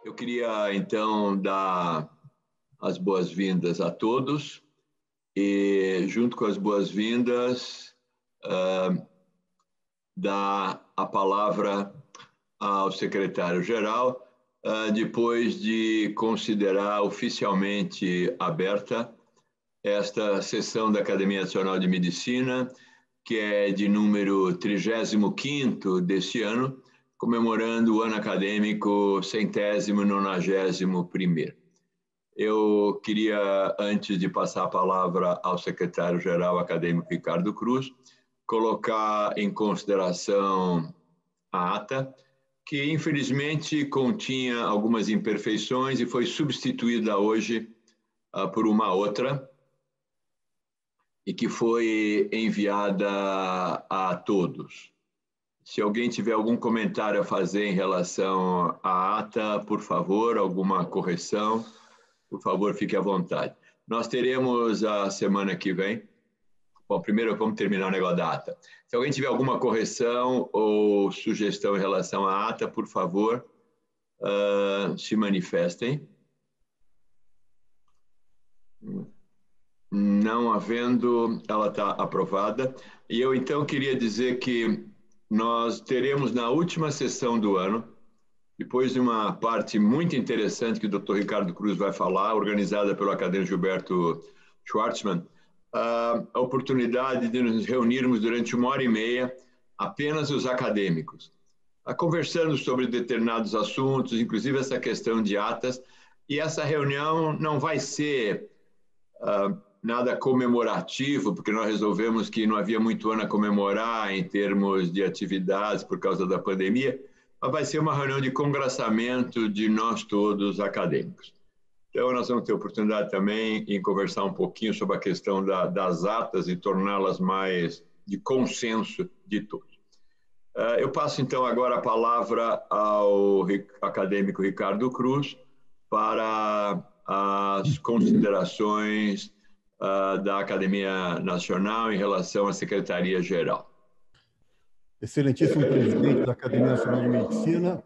Eu queria, então, dar as boas-vindas a todos e, junto com as boas-vindas, dar a palavra ao secretário-geral, depois de considerar oficialmente aberta esta sessão da Academia Nacional de Medicina, que é de número 35º deste ano, comemorando o ano acadêmico 191º. Eu queria, antes de passar a palavra ao secretário-geral acadêmico Ricardo Cruz, colocar em consideração a ata, que infelizmente continha algumas imperfeições e foi substituída hoje por uma outra, e que foi enviada a todos. Se alguém tiver algum comentário a fazer em relação à ata, por favor, alguma correção, por favor, fique à vontade. Nós teremos a semana que vem. Bom, primeiro vamos terminar o negócio da ata. Se alguém tiver alguma correção ou sugestão em relação à ata, por favor, se manifestem. Não havendo, ela está aprovada. E eu, então, queria dizer que nós teremos na última sessão do ano, depois de uma parte muito interessante que o Dr. Ricardo Cruz vai falar, organizada pelo acadêmico Gilberto Schwartzman, a oportunidade de nos reunirmos durante 1h30, apenas os acadêmicos, conversando sobre determinados assuntos, inclusive essa questão de atas, e essa reunião não vai ser nada comemorativo, porque nós resolvemos que não havia muito ano a comemorar em termos de atividades por causa da pandemia, mas vai ser uma reunião de congraçamento de nós todos acadêmicos. Então, nós vamos ter oportunidade também em conversar um pouquinho sobre a questão das atas e torná-las mais de consenso de todos. Eu passo, então, agora a palavra ao acadêmico Ricardo Cruz para as considerações da Academia Nacional em relação à Secretaria-Geral. Excelentíssimo presidente da Academia Nacional de Medicina.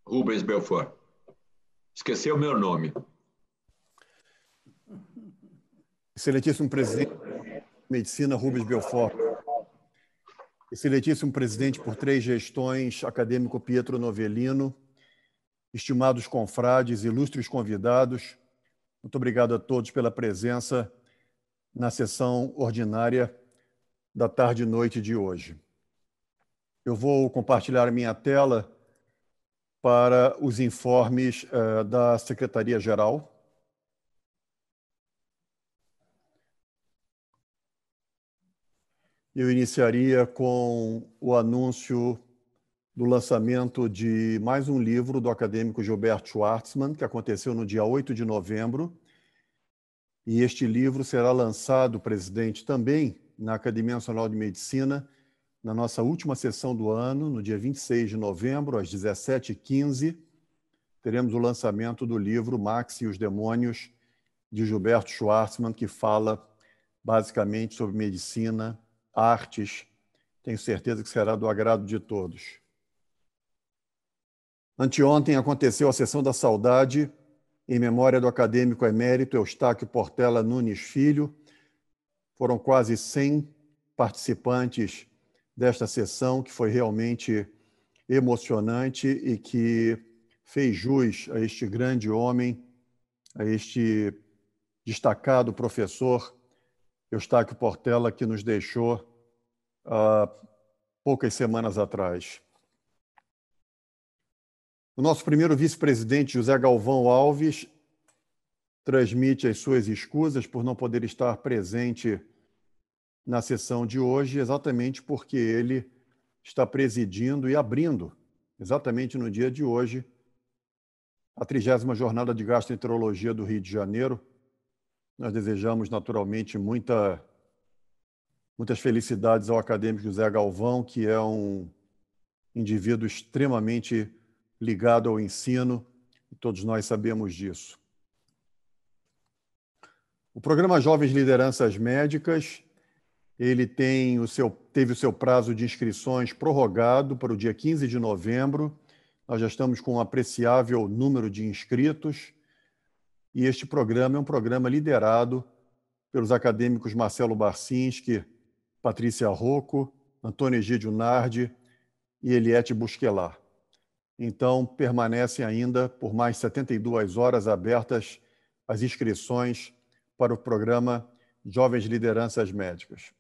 Rubens Belfort. Esqueceu o meu nome. Excelentíssimo presidente da Medicina, Rubens Belfort. Excelentíssimo presidente por 3 gestões, acadêmico Pietro Novellino. Estimados confrades, ilustres convidados, muito obrigado a todos pela presença na sessão ordinária da tarde e noite de hoje. Eu vou compartilhar minha tela para os informes da Secretaria-Geral. Eu iniciaria com o anúncio do lançamento de mais um livro do acadêmico Gilberto Schwartzman, que aconteceu no dia 8 de novembro. E este livro será lançado, presidente, também na Academia Nacional de Medicina, na nossa última sessão do ano, no dia 26 de novembro, às 17h15, teremos o lançamento do livro Max e os Demônios, de Gilberto Schwartzman, que fala basicamente sobre medicina, artes. Tenho certeza que será do agrado de todos. Anteontem aconteceu a Sessão da Saudade, em memória do acadêmico emérito Eustáquio Portela Nunes Filho. Foram quase 100 participantes desta sessão, que foi realmente emocionante e que fez jus a este grande homem, a este destacado professor Eustáquio Portela, que nos deixou há poucas semanas atrás. O nosso primeiro vice-presidente, José Galvão Alves, transmite as suas escusas por não poder estar presente na sessão de hoje, exatamente porque ele está presidindo e abrindo, exatamente no dia de hoje, a 30ª Jornada de Gastroenterologia do Rio de Janeiro. Nós desejamos, naturalmente, muitas felicidades ao acadêmico José Galvão, que é um indivíduo extremamente ligado ao ensino, e todos nós sabemos disso. O programa Jovens Lideranças Médicas Ele teve o seu prazo de inscrições prorrogado para o dia 15 de novembro. Nós já estamos com um apreciável número de inscritos. E este programa é um programa liderado pelos acadêmicos Marcelo Barcinski, Patrícia Rocco, Antônio Egídio Nardi e Eliette Busquelar. Então, permanecem ainda por mais 72 horas abertas as inscrições para o programa Jovens Lideranças Médicas.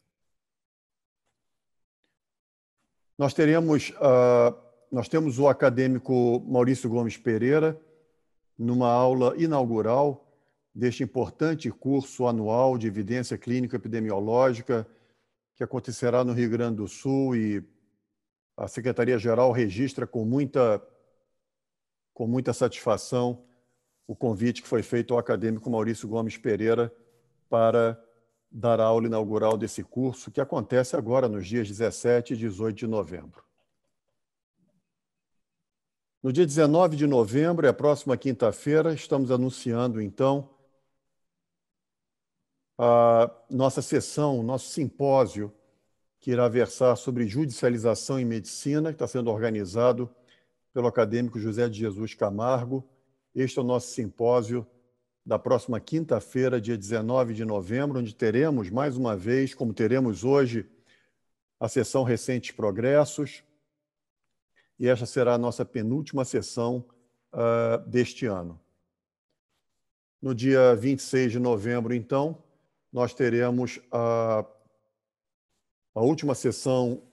Nós temos o acadêmico Maurício Gomes Pereira numa aula inaugural deste importante curso anual de evidência clínica epidemiológica que acontecerá no Rio Grande do Sul, e a Secretaria-Geral registra com muita satisfação o convite que foi feito ao acadêmico Maurício Gomes Pereira para dar a aula inaugural desse curso, que acontece agora nos dias 17 e 18 de novembro. No dia 19 de novembro, é a próxima quinta-feira, estamos anunciando, então, a nossa sessão, o nosso simpósio, que irá versar sobre judicialização em medicina, que está sendo organizado pelo acadêmico José de Jesus Camargo. Este é o nosso simpósio da próxima quinta-feira, dia 19 de novembro, onde teremos, mais uma vez, como teremos hoje, a sessão Recentes Progressos, e esta será a nossa penúltima sessão deste ano. No dia 26 de novembro, então, nós teremos a última sessão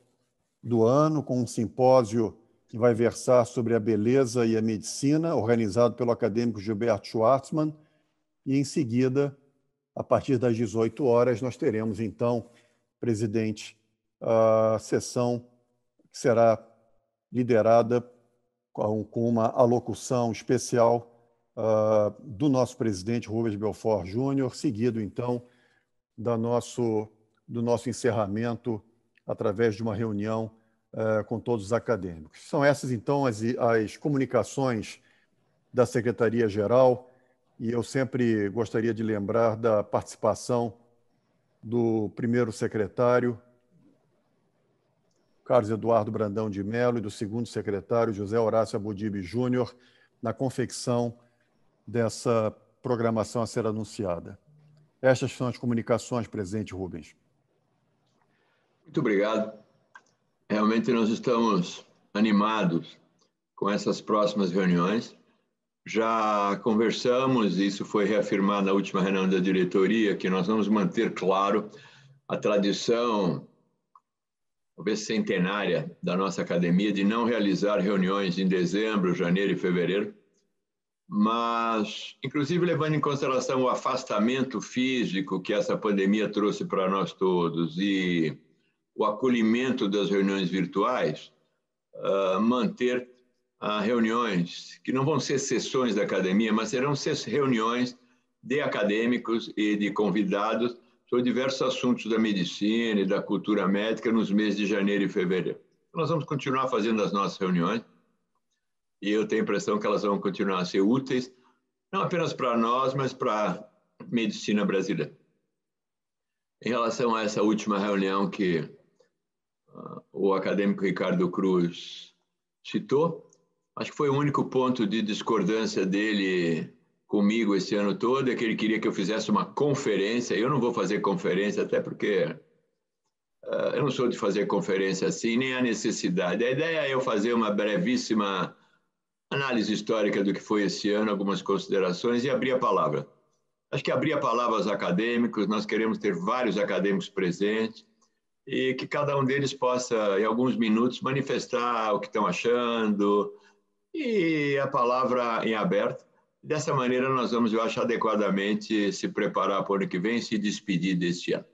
do ano, com um simpósio que vai versar sobre a beleza e a medicina, organizado pelo acadêmico Gilberto Schwartzman, e, em seguida, a partir das 18 horas, nós teremos, então, presidente, a sessão que será liderada com uma alocução especial do nosso presidente Rubens Belfort Júnior, seguido, então, do nosso encerramento através de uma reunião com todos os acadêmicos. São essas, então, as comunicações da Secretaria-Geral, e eu sempre gostaria de lembrar da participação do primeiro secretário, Carlos Eduardo Brandão de Mello, e do segundo secretário, José Horácio Abudib Júnior, na confecção dessa programação a ser anunciada. Estas são as comunicações, presidente Rubens. Muito obrigado. Realmente nós estamos animados com essas próximas reuniões. Já conversamos, isso foi reafirmado na última reunião da diretoria, que nós vamos manter, claro, a tradição, talvez centenária, da nossa academia de não realizar reuniões em dezembro, janeiro e fevereiro, mas, inclusive, levando em consideração o afastamento físico que essa pandemia trouxe para nós todos e o acolhimento das reuniões virtuais, manter reuniões que não vão ser sessões da academia, mas serão reuniões de acadêmicos e de convidados sobre diversos assuntos da medicina e da cultura médica nos meses de janeiro e fevereiro. Nós vamos continuar fazendo as nossas reuniões e eu tenho a impressão que elas vão continuar a ser úteis, não apenas para nós, mas para a medicina brasileira. Em relação a essa última reunião que o acadêmico Ricardo Cruz citou, acho que foi o único ponto de discordância dele comigo esse ano todo, é que ele queria que eu fizesse uma conferência. Eu não vou fazer conferência, até porque eu não sou de fazer conferência assim, nem a necessidade. A ideia é eu fazer uma brevíssima análise histórica do que foi esse ano, algumas considerações e abrir a palavra. Acho que abrir a palavra aos acadêmicos, nós queremos ter vários acadêmicos presentes e que cada um deles possa, em alguns minutos, manifestar o que estão achando e a palavra em aberto. Dessa maneira, nós vamos, eu acho, adequadamente se preparar para o ano que vem e se despedir deste ano.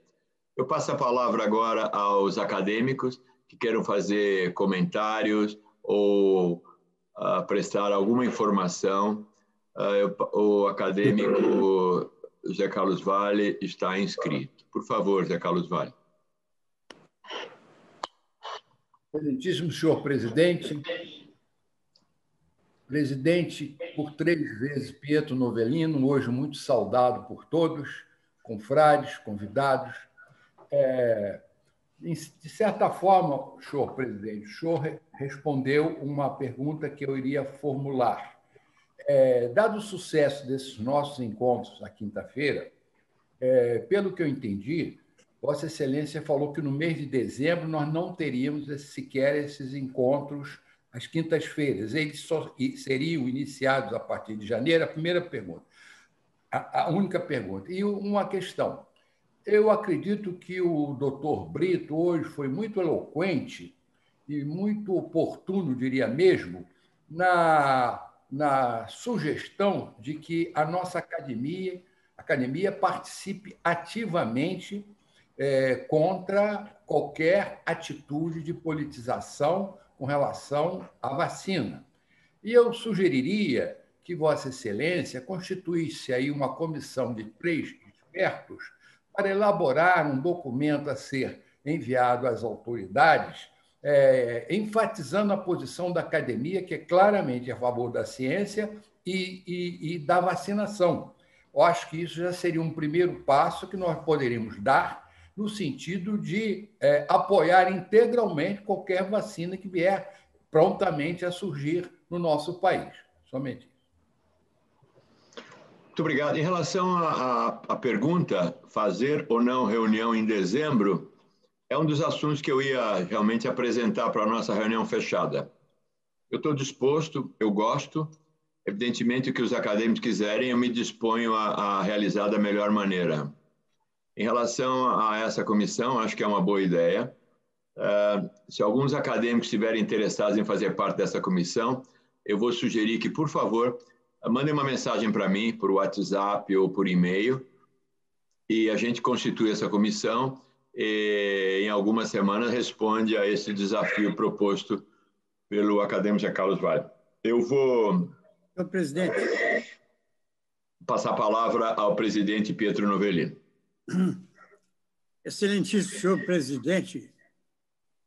Eu passo a palavra agora aos acadêmicos que queiram fazer comentários ou prestar alguma informação. O acadêmico José Carlos Vale está inscrito. Por favor, José Carlos Vale. Excelentíssimo senhor presidente, presidente por 3 vezes Pietro Novellino, hoje muito saudado por todos, confrades, convidados, De certa forma, senhor presidente, o senhor respondeu uma pergunta que eu iria formular. Dado o sucesso desses nossos encontros na quinta-feira, pelo que eu entendi, Vossa Excelência falou que no mês de dezembro nós não teríamos sequer esses encontros às quintas-feiras. Eles só seriam iniciados a partir de janeiro. A primeira pergunta, a única pergunta. E uma questão. Eu acredito que o doutor Brito hoje foi muito eloquente e muito oportuno, diria mesmo, na sugestão de que a nossa academia participe ativamente contra qualquer atitude de politização com relação à vacina. E eu sugeriria que Vossa Excelência constituísse aí uma comissão de 3 expertos para elaborar um documento a ser enviado às autoridades, enfatizando a posição da academia, que é claramente a favor da ciência e da vacinação. Eu acho que isso já seria um primeiro passo que nós poderíamos dar no sentido de apoiar integralmente qualquer vacina que vier prontamente a surgir no nosso país. Somente isso. Muito obrigado. Em relação à pergunta, fazer ou não reunião em dezembro, é um dos assuntos que eu ia realmente apresentar para a nossa reunião fechada. Eu estou disposto, eu gosto, evidentemente o que os acadêmicos quiserem, eu me disponho a realizar da melhor maneira. Em relação a essa comissão, acho que é uma boa ideia. Se alguns acadêmicos estiverem interessados em fazer parte dessa comissão, eu vou sugerir que, por favor, mandem uma mensagem para mim, por WhatsApp ou por e-mail, e a gente constitui essa comissão e, em algumas semanas, responde a esse desafio proposto pelo acadêmico José Carlos Vale. Eu vou... Senhor presidente. Passar a palavra ao presidente Pietro Novellino. Excelentíssimo senhor presidente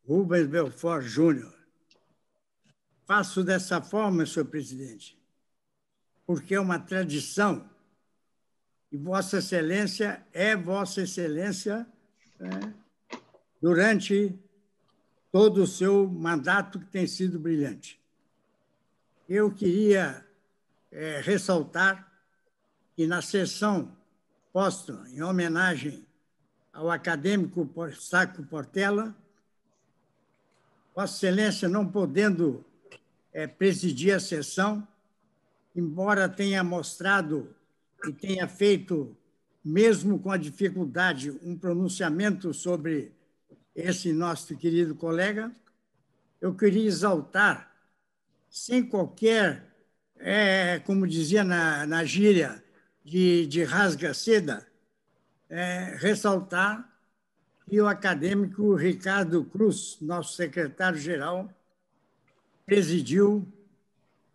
Rubens Belfort Júnior, faço dessa forma, senhor presidente, porque é uma tradição e Vossa Excelência é Vossa Excelência durante todo o seu mandato, que tem sido brilhante. Eu queria ressaltar que na sessão posta em homenagem ao acadêmico Saco Portela, Vossa Excelência, não podendo presidir a sessão, embora tenha mostrado e tenha feito, mesmo com a dificuldade, um pronunciamento sobre esse nosso querido colega, eu queria exaltar, sem qualquer, como dizia na gíria, de rasga-seda, ressaltar que o acadêmico Ricardo Cruz, nosso secretário-geral, presidiu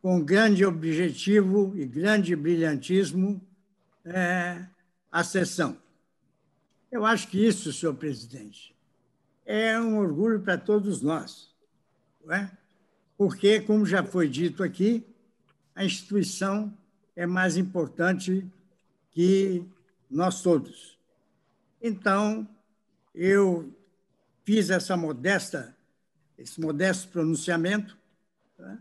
com grande objetivo e grande brilhantismo a sessão. Eu acho que isso, senhor presidente, é um orgulho para todos nós, não é? Porque, como já foi dito aqui, a instituição é mais importante que nós todos. Então, eu fiz esse modesto pronunciamento, tá?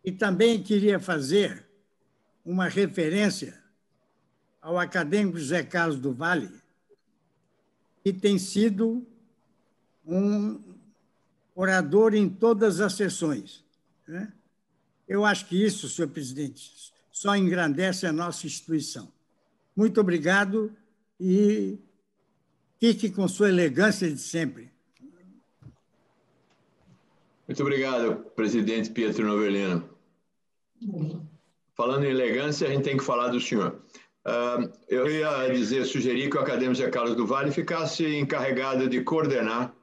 E também queria fazer uma referência ao acadêmico José Carlos do Vale, que tem sido um orador em todas as sessões, né? Eu acho que isso, senhor presidente, só engrandece a nossa instituição. Muito obrigado e fique com sua elegância de sempre. Muito obrigado, presidente Pietro Novellino. Falando em elegância, a gente tem que falar do senhor. Eu ia sugerir que o acadêmico José Carlos do Vale ficasse encarregado de coordenar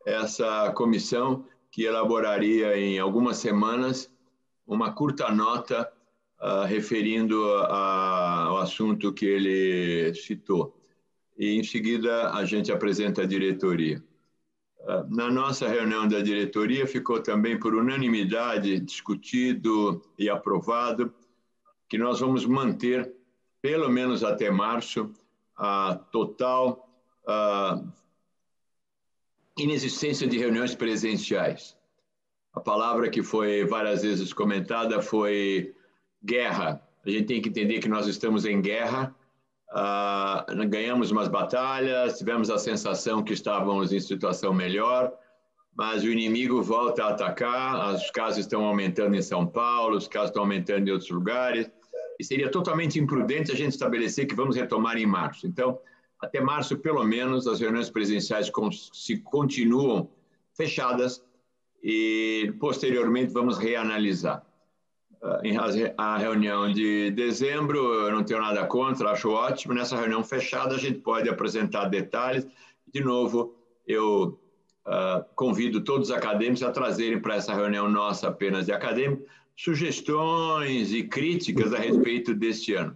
essa comissão que elaboraria em algumas semanas uma curta nota referindo ao assunto que ele citou. E, em seguida, a gente apresenta a diretoria. Na nossa reunião da diretoria, ficou também por unanimidade discutido e aprovado que nós vamos manter, pelo menos até março, a total inexistência de reuniões presenciais. A palavra que foi várias vezes comentada foi guerra. A gente tem que entender que nós estamos em guerra, ganhamos umas batalhas, tivemos a sensação que estávamos em situação melhor, mas o inimigo volta a atacar, os casos estão aumentando em São Paulo, os casos estão aumentando em outros lugares, e seria totalmente imprudente a gente estabelecer que vamos retomar em março. Então, até março, pelo menos, as reuniões presenciais se continuam fechadas e, posteriormente, vamos reanalisar. A reunião de dezembro, eu não tenho nada contra, acho ótimo. Nessa reunião fechada, a gente pode apresentar detalhes. De novo, eu convido todos os acadêmicos a trazerem para essa reunião nossa apenas de acadêmicos sugestões e críticas a respeito deste ano.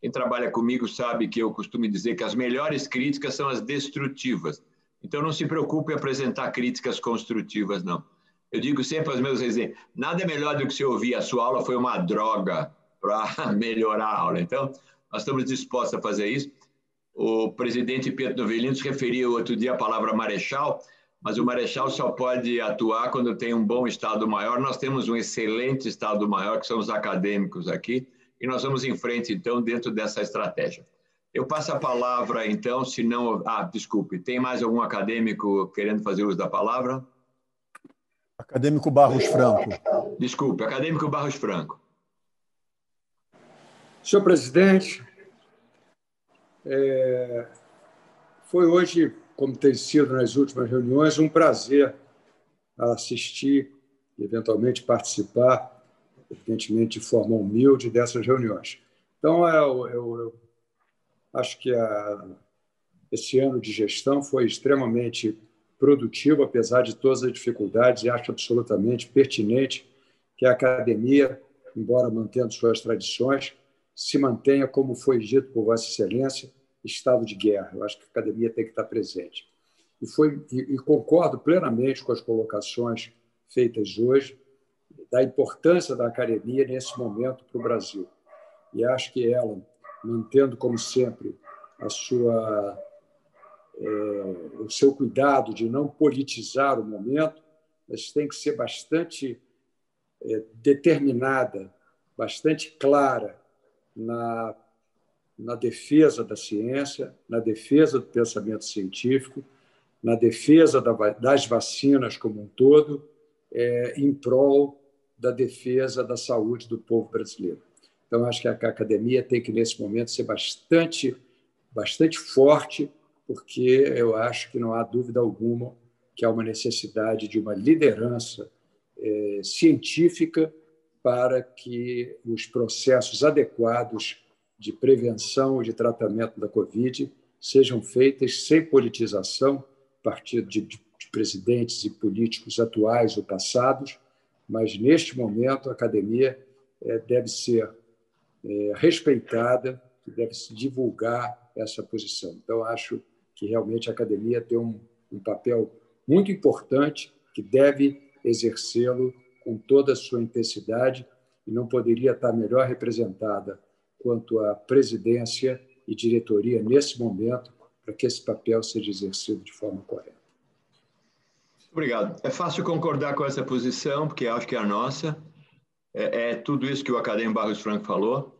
Quem trabalha comigo sabe que eu costumo dizer que as melhores críticas são as destrutivas. Então, não se preocupe em apresentar críticas construtivas, não. Eu digo sempre aos meus residentes, nada é melhor do que se ouvir a sua aula foi uma droga para melhorar a aula. Então, nós estamos dispostos a fazer isso. O presidente Pietro Novellino se referiu outro dia à palavra marechal, mas o marechal só pode atuar quando tem um bom Estado-Maior. Nós temos um excelente Estado-Maior, que são os acadêmicos aqui, e nós vamos em frente, então, dentro dessa estratégia. Eu passo a palavra, então, se não... desculpe, tem mais algum acadêmico querendo fazer uso da palavra? Acadêmico Barros Franco. Desculpe, acadêmico Barros Franco. Senhor presidente, foi hoje, como tem sido nas últimas reuniões, um prazer assistir e, eventualmente, participar, evidentemente, de forma humilde, dessas reuniões. Então, eu acho que esse ano de gestão foi extremamente produtivo, apesar de todas as dificuldades, e acho absolutamente pertinente que a academia, embora mantendo suas tradições, se mantenha, como foi dito por Vossa Excelência, estado de guerra. Eu acho que a academia tem que estar presente. E concordo plenamente com as colocações feitas hoje da importância da academia nesse momento para o Brasil. E acho que ela, mantendo, como sempre, o seu cuidado de não politizar o momento, mas tem que ser bastante determinada, bastante clara na defesa da ciência, na defesa do pensamento científico, na defesa das vacinas como um todo, em prol da defesa da saúde do povo brasileiro. Então, acho que a academia tem que, nesse momento, ser bastante forte, porque eu acho que não há dúvida alguma que há uma necessidade de uma liderança científica para que os processos adequados de prevenção e de tratamento da Covid sejam feitos sem politização, a partir de presidentes e políticos atuais ou passados, mas, neste momento, a academia deve ser respeitada e deve-se divulgar essa posição. Então, acho que realmente a academia tem um papel muito importante que deve exercê-lo com toda a sua intensidade e não poderia estar melhor representada quanto a presidência e diretoria nesse momento para que esse papel seja exercido de forma correta. Obrigado. É fácil concordar com essa posição, porque acho que é a nossa. É tudo isso que o acadêmico Barros Franco falou.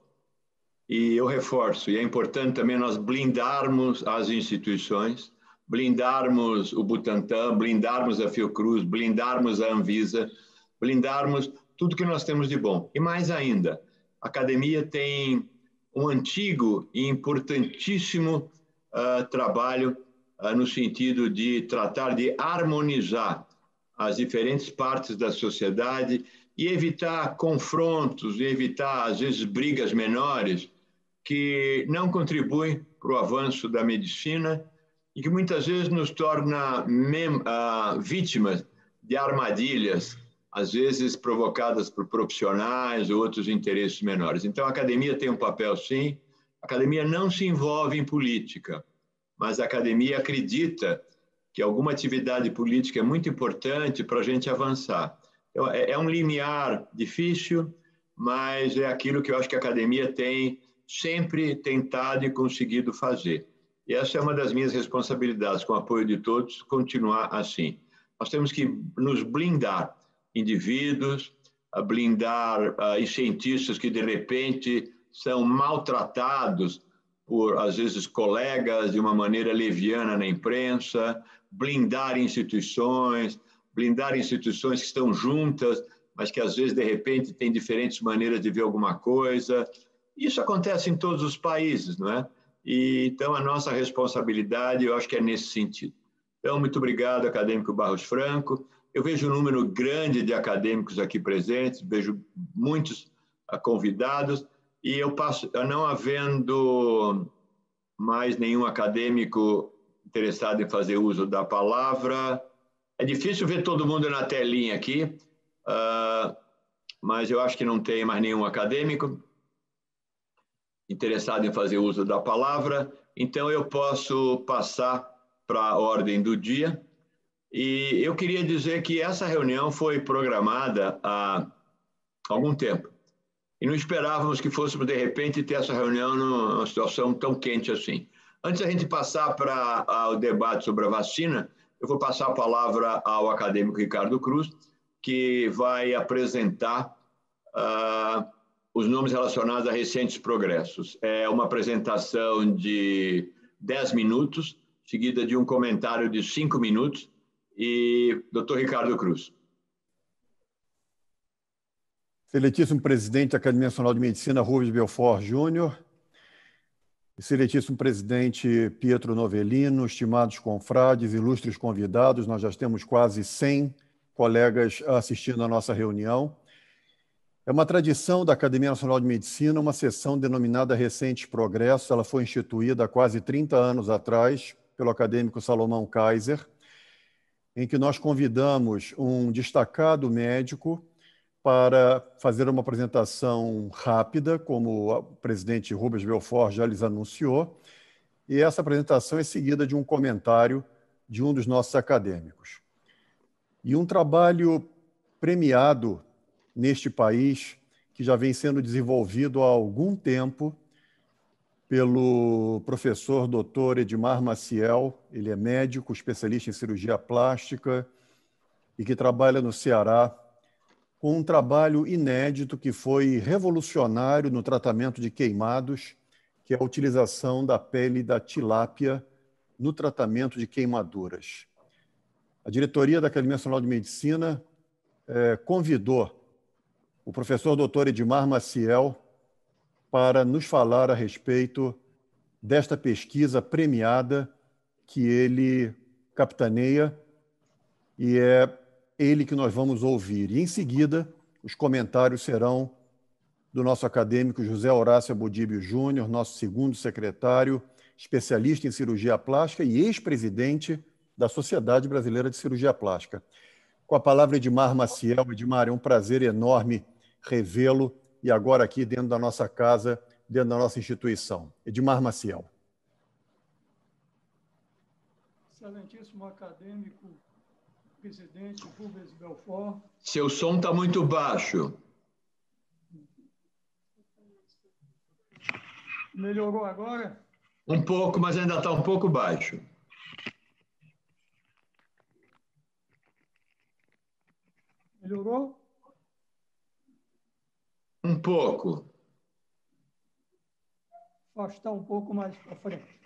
E eu reforço, e é importante também nós blindarmos as instituições, blindarmos o Butantan, blindarmos a Fiocruz, blindarmos a Anvisa, blindarmos tudo que nós temos de bom. E mais ainda, a academia tem um antigo e importantíssimo trabalho no sentido de tratar de harmonizar as diferentes partes da sociedade e evitar confrontos, e evitar, às vezes, brigas menores que não contribuem para o avanço da medicina e que muitas vezes nos torna vítimas de armadilhas, às vezes provocadas por profissionais ou outros interesses menores. Então, a academia tem um papel, sim. A academia não se envolve em política, mas a academia acredita que alguma atividade política é muito importante para a gente avançar. Então, é um limiar difícil, mas é aquilo que eu acho que a academia tem sempre tentado e conseguido fazer. E essa é uma das minhas responsabilidades, com o apoio de todos, continuar assim. Nós temos que nos blindar, indivíduos, blindar cientistas que, de repente, são maltratados por, às vezes, colegas de uma maneira leviana na imprensa, blindar instituições que estão juntas, mas que, às vezes, de repente, têm diferentes maneiras de ver alguma coisa. Isso acontece em todos os países, não é? E, então, a nossa responsabilidade, eu acho que é nesse sentido. Então, muito obrigado, acadêmico Barros Franco. Eu vejo um número grande de acadêmicos aqui presentes, vejo muitos convidados, e eu passo, não havendo mais nenhum acadêmico interessado em fazer uso da palavra. É difícil ver todo mundo na telinha aqui, mas eu acho que não tem mais nenhum acadêmico interessado em fazer uso da palavra. Então, eu posso passar para a ordem do dia. E eu queria dizer que essa reunião foi programada há algum tempo. E não esperávamos que fôssemos, de repente, ter essa reunião numa situação tão quente assim. Antes da gente passar para o debate sobre a vacina, eu vou passar a palavra ao acadêmico Ricardo Cruz, que vai apresentar os nomes relacionados a recentes progressos. É uma apresentação de 10 minutos, seguida de um comentário de 5 minutos. E Dr. Ricardo Cruz. Excelentíssimo presidente da Academia Nacional de Medicina, Rubens Belfort Júnior, excelentíssimo presidente Pietro Novellino, estimados confrades, ilustres convidados, nós já temos quase 100 colegas assistindo à nossa reunião. É uma tradição da Academia Nacional de Medicina, uma sessão denominada Recentes Progressos. Ela foi instituída há quase 30 anos atrás pelo acadêmico Salomão Kaiser, em que nós convidamos um destacado médico para fazer uma apresentação rápida, como o presidente Rubens Belfort já lhes anunciou, e essa apresentação é seguida de um comentário de um dos nossos acadêmicos. E um trabalho premiado neste país, que já vem sendo desenvolvido há algum tempo pelo professor Dr. Edmar Maciel. Ele é médico, especialista em cirurgia plástica e que trabalha no Ceará com um trabalho inédito que foi revolucionário no tratamento de queimados, que é a utilização da pele da tilápia no tratamento de queimaduras. A diretoria da Academia Nacional de Medicina convidou o professor Dr. Edmar Maciel para nos falar a respeito desta pesquisa premiada que ele capitaneia, e é ele que nós vamos ouvir. E, em seguida, os comentários serão do nosso acadêmico José Horácio Abudíbio Júnior, nosso segundo secretário, especialista em cirurgia plástica e ex-presidente da Sociedade Brasileira de Cirurgia Plástica. Com a palavra, Edmar Maciel. Edmar, é um prazer enorme revê-lo, e agora aqui dentro da nossa casa, dentro da nossa instituição. Edmar Maciel. Excelentíssimo acadêmico, presidente Rubens Belfort. Seu som está muito baixo. Melhorou agora? Um pouco, mas ainda está um pouco baixo. Melhorou? Um pouco. Afastar um pouco mais para frente.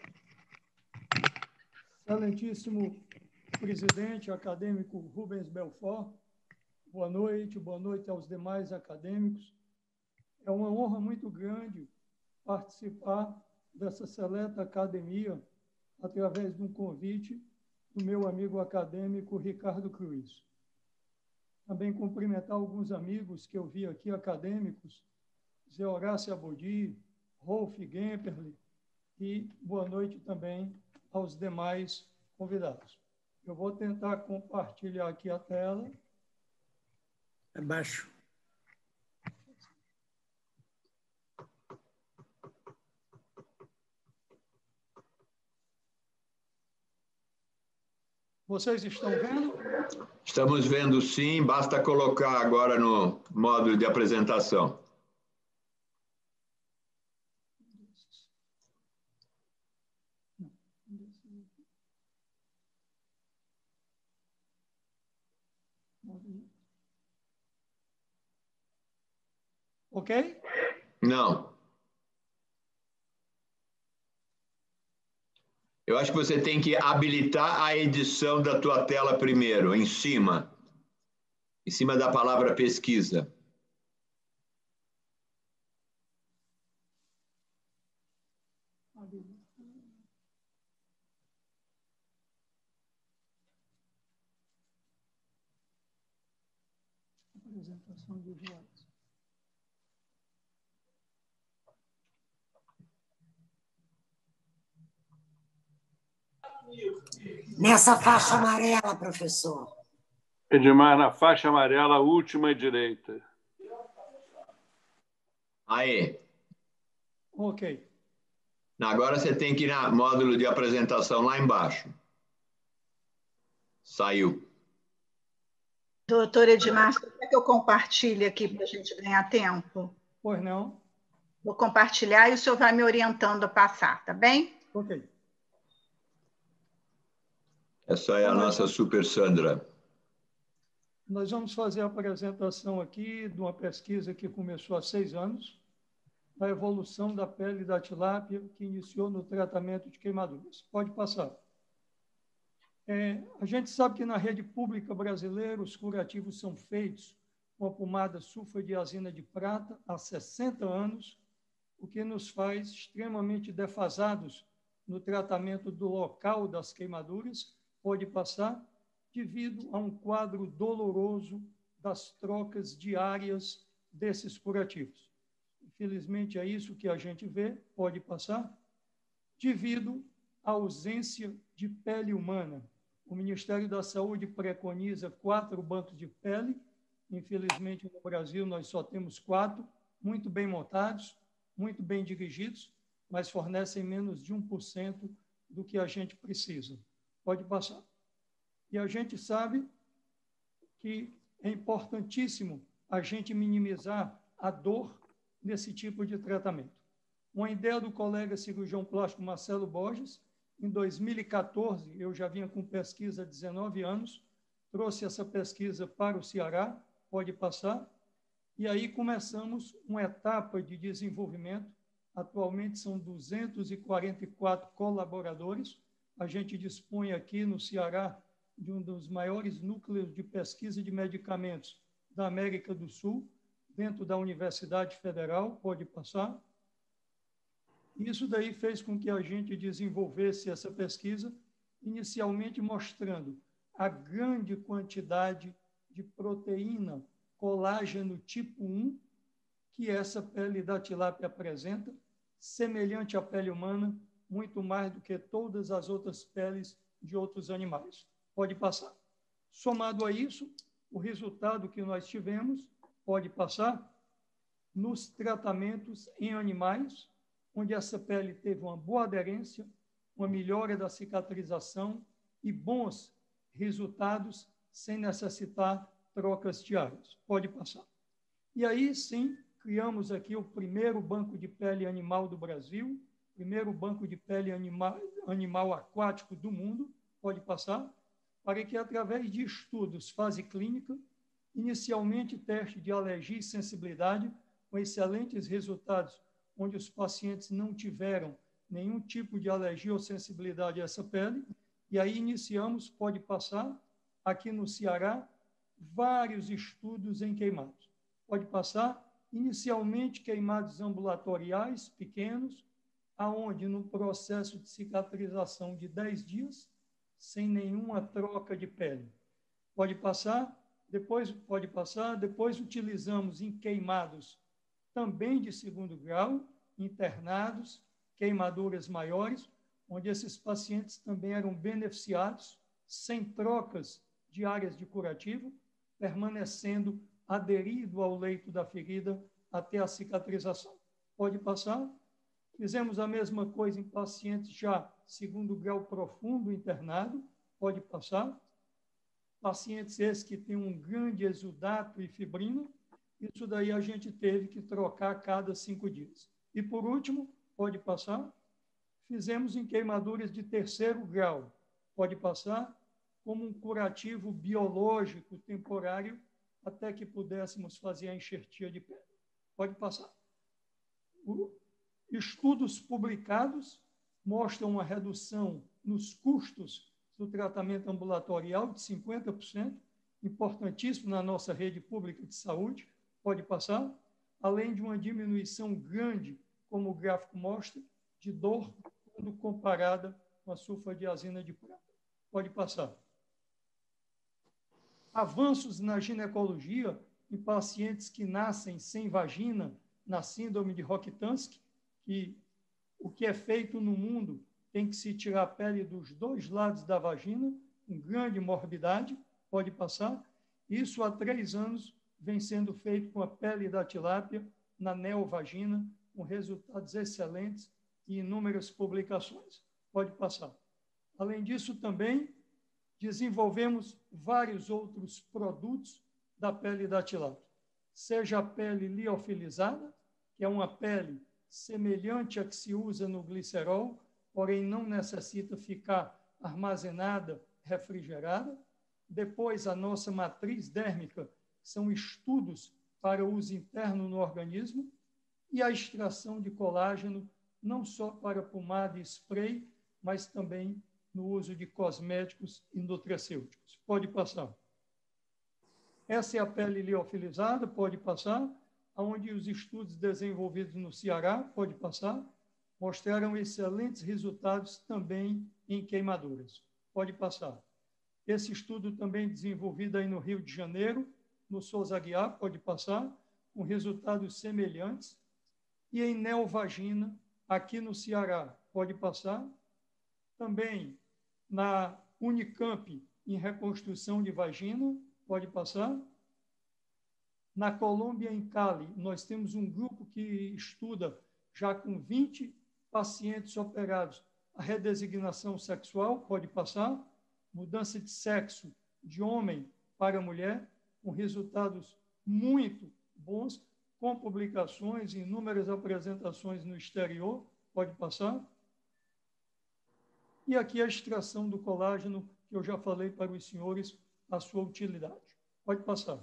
Excelentíssimo presidente acadêmico Rubens Belfort, boa noite aos demais acadêmicos. É uma honra muito grande participar dessa seleta academia através de um convite do meu amigo acadêmico Ricardo Cruz. Também cumprimentar alguns amigos que eu vi aqui, acadêmicos, Zé Horácio Abudi, Rolf Gemperle, e boa noite também aos demais convidados. Eu vou tentar compartilhar aqui a tela. Abaixo. Vocês estão vendo? Estamos vendo, sim. Basta colocar agora no módulo de apresentação. Ok? Não. Eu acho que você tem que habilitar a edição da tua tela primeiro, em cima da palavra pesquisa. Apresentação de usuários. Nessa faixa amarela, professor. Edmar, na faixa amarela, última à direita. Aí. Ok. Agora você tem que ir no módulo de apresentação lá embaixo. Saiu. Doutor Edmar, você quer que eu compartilhe aqui para a gente ganhar tempo? Pois não? Vou compartilhar e o senhor vai me orientando a passar, tá bem? Ok. Essa é a nossa Super Sandra. Nós vamos fazer a apresentação aqui de uma pesquisa que começou há 6 anos, da evolução da pele da tilápia, que iniciou no tratamento de queimaduras. Pode passar. A gente sabe que na rede pública brasileira os curativos são feitos com a pomada sulfadiazina de prata há 60 anos, o que nos faz extremamente defasados no tratamento do local das queimaduras, pode passar, devido a um quadro doloroso das trocas diárias desses curativos. Infelizmente, é isso que a gente vê, pode passar, devido à ausência de pele humana. O Ministério da Saúde preconiza 4 bancos de pele. Infelizmente, no Brasil, nós só temos 4, muito bem montados, muito bem dirigidos, mas fornecem menos de 1% do que a gente precisa. Pode passar. E a gente sabe que é importantíssimo a gente minimizar a dor nesse tipo de tratamento. Uma ideia do colega cirurgião plástico Marcelo Borges, em 2014, eu já vinha com pesquisa há 19 anos, trouxe essa pesquisa para o Ceará, pode passar, e aí começamos uma etapa de desenvolvimento. Atualmente são 244 colaboradores. A gente dispõe aqui no Ceará de um dos maiores núcleos de pesquisa de medicamentos da América do Sul, dentro da Universidade Federal, pode passar. Isso daí fez com que a gente desenvolvesse essa pesquisa, inicialmente mostrando a grande quantidade de proteína colágeno tipo 1 que essa pele da tilápia apresenta, semelhante à pele humana, muito mais do que todas as outras peles de outros animais. Pode passar. Somado a isso, o resultado que nós tivemos, pode passar, nos tratamentos em animais, onde essa pele teve uma boa aderência, uma melhora da cicatrização e bons resultados sem necessitar trocas diárias. Pode passar. E aí, sim, criamos aqui o primeiro banco de pele animal do Brasil, primeiro banco de pele animal aquático do mundo, pode passar, para que, através de estudos fase clínica, inicialmente teste de alergia e sensibilidade, com excelentes resultados, onde os pacientes não tiveram nenhum tipo de alergia ou sensibilidade a essa pele, e aí iniciamos, pode passar, aqui no Ceará, vários estudos em queimados. Pode passar, inicialmente queimados ambulatoriais, pequenos, aonde no processo de cicatrização de 10 dias, sem nenhuma troca de pele. Pode passar, depois utilizamos em queimados também de 2º grau, internados, queimaduras maiores, onde esses pacientes também eram beneficiados, sem trocas de áreas de curativo, permanecendo aderido ao leito da ferida até a cicatrização. Pode passar. Fizemos a mesma coisa em pacientes já 2º grau profundo internado, pode passar. Pacientes esses que têm um grande exudato e fibrina, isso daí a gente teve que trocar a cada 5 dias. E, por último, pode passar, fizemos em queimaduras de 3º grau, pode passar, como um curativo biológico temporário, até que pudéssemos fazer a enxertia de pele. Pode passar. Estudos publicados mostram uma redução nos custos do tratamento ambulatorial de 50%, importantíssimo na nossa rede pública de saúde, pode passar, além de uma diminuição grande, como o gráfico mostra, de dor quando comparada com a sulfadiazina de prata. Pode passar. Avanços na ginecologia em pacientes que nascem sem vagina, na síndrome de Rokitansky, que o que é feito no mundo tem que se tirar a pele dos dois lados da vagina, com grande morbidade, pode passar. Isso há 3 anos vem sendo feito com a pele da tilápia na neovagina, com resultados excelentes e inúmeras publicações. Pode passar. Além disso, também desenvolvemos vários outros produtos da pele da tilápia. Seja a pele liofilizada, que é uma pele semelhante à que se usa no glicerol, porém não necessita ficar armazenada, refrigerada. Depois, a nossa matriz dérmica, são estudos para uso interno no organismo, e a extração de colágeno, não só para pomada e spray, mas também no uso de cosméticos e nutracêuticos. Pode passar. Essa é a pele liofilizada, pode passar, onde os estudos desenvolvidos no Ceará, pode passar, mostraram excelentes resultados também em queimaduras. Pode passar. Esse estudo também desenvolvido aí no Rio de Janeiro, no Souza Aguiar, pode passar, com resultados semelhantes. E em neovagina, aqui no Ceará, pode passar. Também na Unicamp, em reconstrução de vagina, pode passar. Na Colômbia, em Cali, nós temos um grupo que estuda, já com 20 pacientes operados, a redesignação sexual, pode passar. Mudança de sexo de homem para mulher, com resultados muito bons, com publicações e inúmeras apresentações no exterior, pode passar. E aqui a extração do colágeno, que eu já falei para os senhores, a sua utilidade. Pode passar.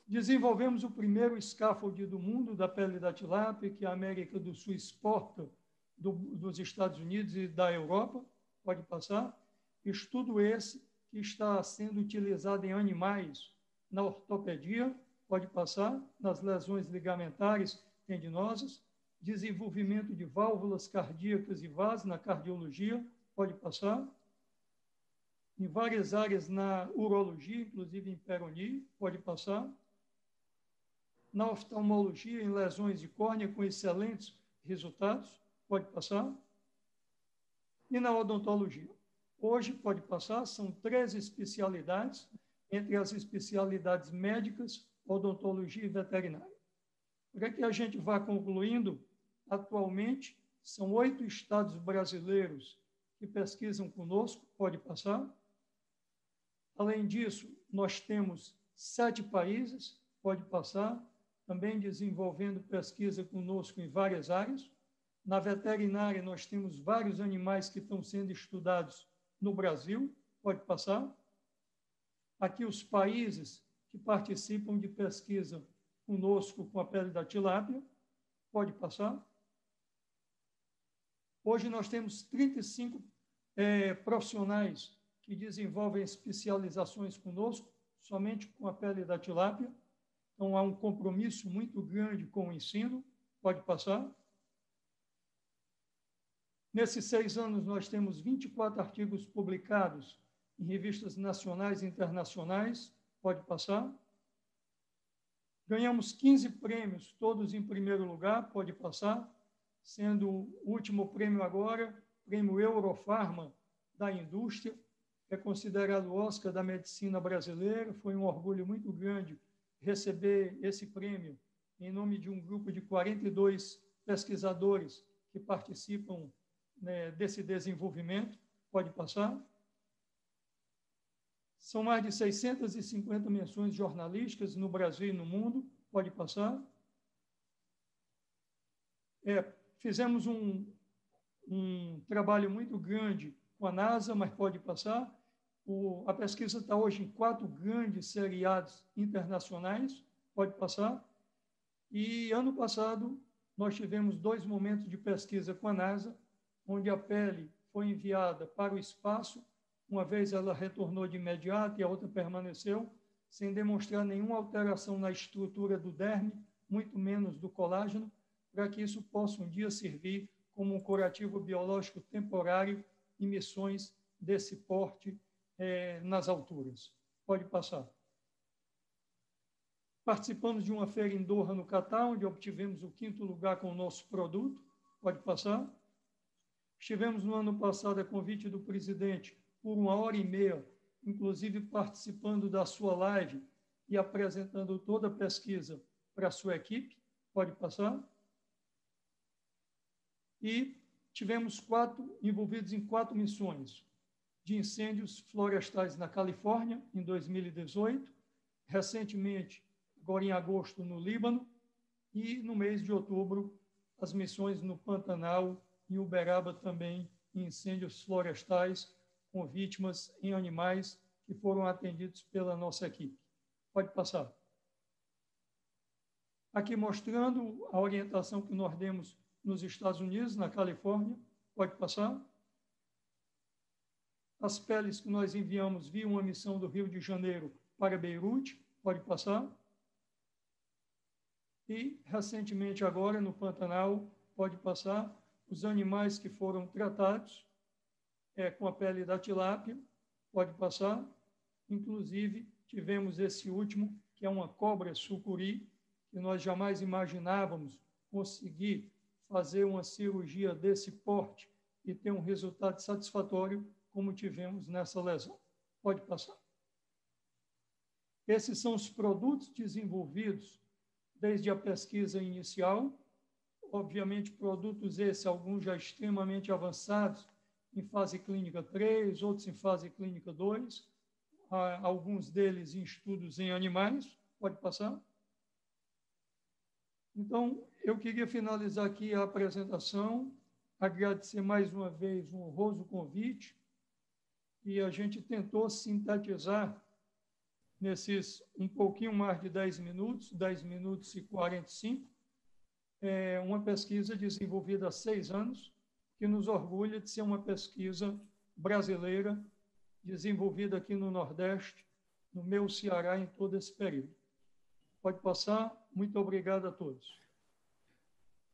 Desenvolvemos o primeiro scaffold do mundo da pele da tilápia, que a América do Sul exporta dos Estados Unidos e da Europa. Pode passar. Estudo esse que está sendo utilizado em animais na ortopedia, pode passar, nas lesões ligamentares tendinosas, desenvolvimento de válvulas cardíacas e vasos na cardiologia, pode passar, em várias áreas na urologia, inclusive em peronia, pode passar, na oftalmologia, em lesões de córnea com excelentes resultados, pode passar, e na odontologia. Hoje, pode passar, são 13 especialidades, entre as especialidades médicas, odontologia e veterinária. Para que a gente vá concluindo, atualmente, são 8 estados brasileiros que pesquisam conosco, pode passar. Além disso, nós temos 7 países, pode passar, também desenvolvendo pesquisa conosco em várias áreas. Na veterinária, nós temos vários animais que estão sendo estudados no Brasil, pode passar. Aqui os países que participam de pesquisa conosco com a pele da tilápia, pode passar. Hoje nós temos 35 profissionais que desenvolvem especializações conosco, somente com a pele da tilápia. Então, há um compromisso muito grande com o ensino, pode passar. Nesses 6 anos, nós temos 24 artigos publicados em revistas nacionais e internacionais, pode passar. Ganhamos 15 prêmios, todos em primeiro lugar, pode passar, sendo o último prêmio agora, prêmio Eurofarma da indústria, que é considerado o Oscar da medicina brasileira. Foi um orgulho muito grande receber esse prêmio em nome de um grupo de 42 pesquisadores que participam, né, desse desenvolvimento, pode passar. São mais de 650 menções jornalísticas no Brasil e no mundo, pode passar. Fizemos um trabalho muito grande com a NASA, mas pode passar. A pesquisa está hoje em 4 grandes seriados internacionais, Pode passar. E, ano passado, nós tivemos 2 momentos de pesquisa com a NASA, onde a pele foi enviada para o espaço. Uma vez ela retornou de imediato e a outra permaneceu, sem demonstrar nenhuma alteração na estrutura do derme, muito menos do colágeno, para que isso possa um dia servir como um curativo biológico temporário em missões desse porte nas alturas. Pode passar. Participamos de uma feira em Doha, no Catar, onde obtivemos o 5º lugar com o nosso produto. Pode passar. Estivemos no ano passado, a convite do presidente, por 1h30, inclusive participando da sua live e apresentando toda a pesquisa para a sua equipe. Pode passar. E tivemos envolvidos em 4 missões de incêndios florestais na Califórnia, em 2018, recentemente, agora em agosto, no Líbano, e no mês de outubro, as missões no Pantanal e Uberaba também, em incêndios florestais, com vítimas em animais que foram atendidos pela nossa equipe. Pode passar. Aqui mostrando a orientação que nós demos nos Estados Unidos, na Califórnia. Pode passar. As peles que nós enviamos via uma missão do Rio de Janeiro para Beirute. Pode passar. E, recentemente, agora, no Pantanal, pode passar, os animais que foram tratados com a pele da tilápia. Pode passar. Inclusive, tivemos esse último, que é uma cobra sucuri, que nós jamais imaginávamos conseguir fazer uma cirurgia desse porte e ter um resultado satisfatório, como tivemos nessa lesão. Pode passar. Esses são os produtos desenvolvidos desde a pesquisa inicial. Obviamente, produtos esses, alguns já extremamente avançados, em fase clínica 3, outros em fase clínica 2, alguns deles em estudos em animais. Pode passar. Então, eu queria finalizar aqui a apresentação, agradecer mais uma vez um honroso convite, e a gente tentou sintetizar nesses um pouquinho mais de 10 minutos e 45, uma pesquisa desenvolvida há 6 anos, que nos orgulha de ser uma pesquisa brasileira, desenvolvida aqui no Nordeste, no meu Ceará, em todo esse período. Pode passar. Muito obrigado a todos.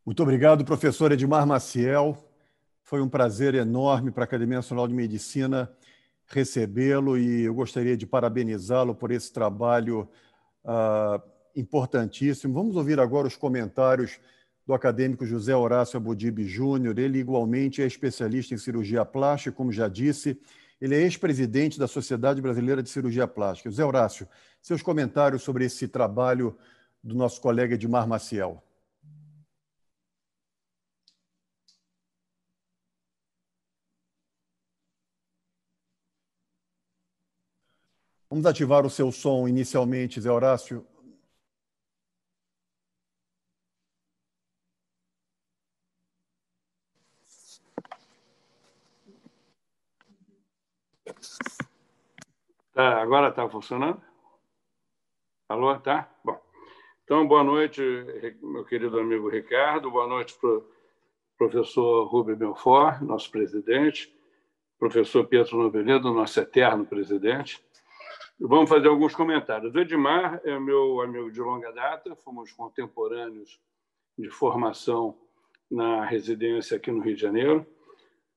Muito obrigado, professor Edmar Maciel. Foi um prazer enorme para a Academia Nacional de Medicina recebê-lo e eu gostaria de parabenizá-lo por esse trabalho importantíssimo. Vamos ouvir agora os comentários do acadêmico José Horácio Abudib Júnior. Ele, igualmente, é especialista em cirurgia plástica, como já disse. Ele é ex-presidente da Sociedade Brasileira de Cirurgia Plástica. José Horácio, seus comentários sobre esse trabalho do nosso colega Edmar Maciel. Vamos ativar o seu som inicialmente, Zé Horácio. Tá, agora está funcionando? Alô, tá? Bom. Então, boa noite, meu querido amigo Ricardo, boa noite para o professor Rubens Belfort, nosso presidente, professor Pietro Novelino, nosso eterno presidente. Vamos fazer alguns comentários. O Edmar é meu amigo de longa data, fomos contemporâneos de formação na residência aqui no Rio de Janeiro.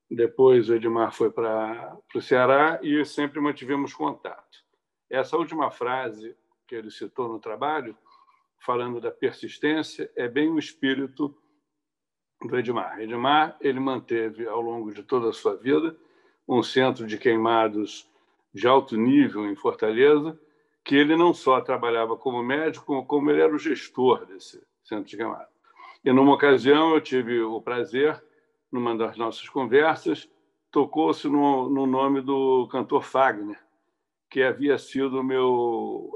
Depois o Edmar foi para o Ceará e sempre mantivemos contato. Essa última frase que ele citou no trabalho, falando da persistência, é bem o espírito do Edmar. Edmar, ele manteve ao longo de toda a sua vida um centro de queimados de alto nível em Fortaleza, que ele não só trabalhava como médico, como ele era o gestor desse centro de queimados. E numa ocasião eu tive o prazer, numa das nossas conversas, tocou-se no nome do cantor Fagner, que havia sido meu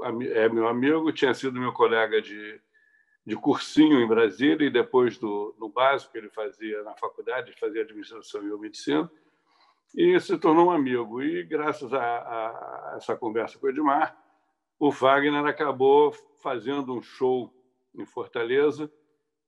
amigo, tinha sido meu colega de cursinho em Brasília, e depois no básico que ele fazia na faculdade, ele fazia administração e medicina, e se tornou um amigo. E, graças a essa conversa com o Edmar, o Wagner acabou fazendo um show em Fortaleza,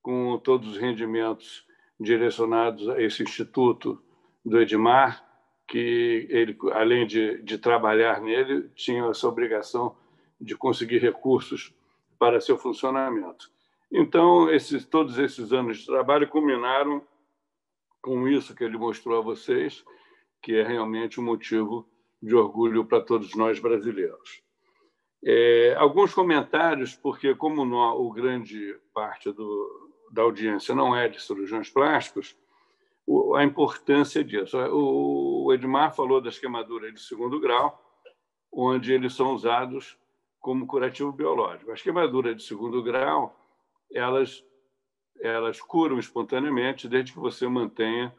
com todos os rendimentos direcionados a esse instituto do Edmar, que ele, além de trabalhar nele, tinha essa obrigação de conseguir recursos para seu funcionamento. Então, todos esses anos de trabalho culminaram com isso que ele mostrou a vocês, que é realmente um motivo de orgulho para todos nós brasileiros. Alguns comentários, porque como o grande parte da audiência não é de cirurgiões plásticos, a importância disso. O Edmar falou das queimaduras de segundo grau, onde eles são usados como curativo biológico. As queimaduras de segundo grau, elas curam espontaneamente, desde que você mantenha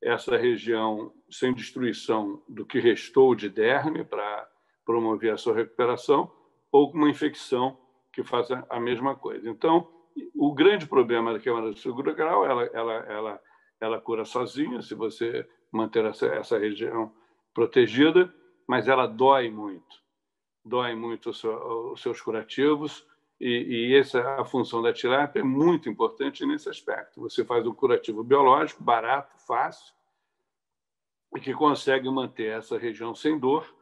essa região sem destruição do que restou de derme para promover a sua recuperação, ou com uma infecção que faça a mesma coisa. Então, o grande problema da queimadura de segundo grau, ela cura sozinha, se você manter essa região protegida, mas ela dói muito os seus curativos, e essa a função da tilápia é muito importante nesse aspecto. Você faz um curativo biológico, barato, fácil, e que consegue manter essa região sem dor,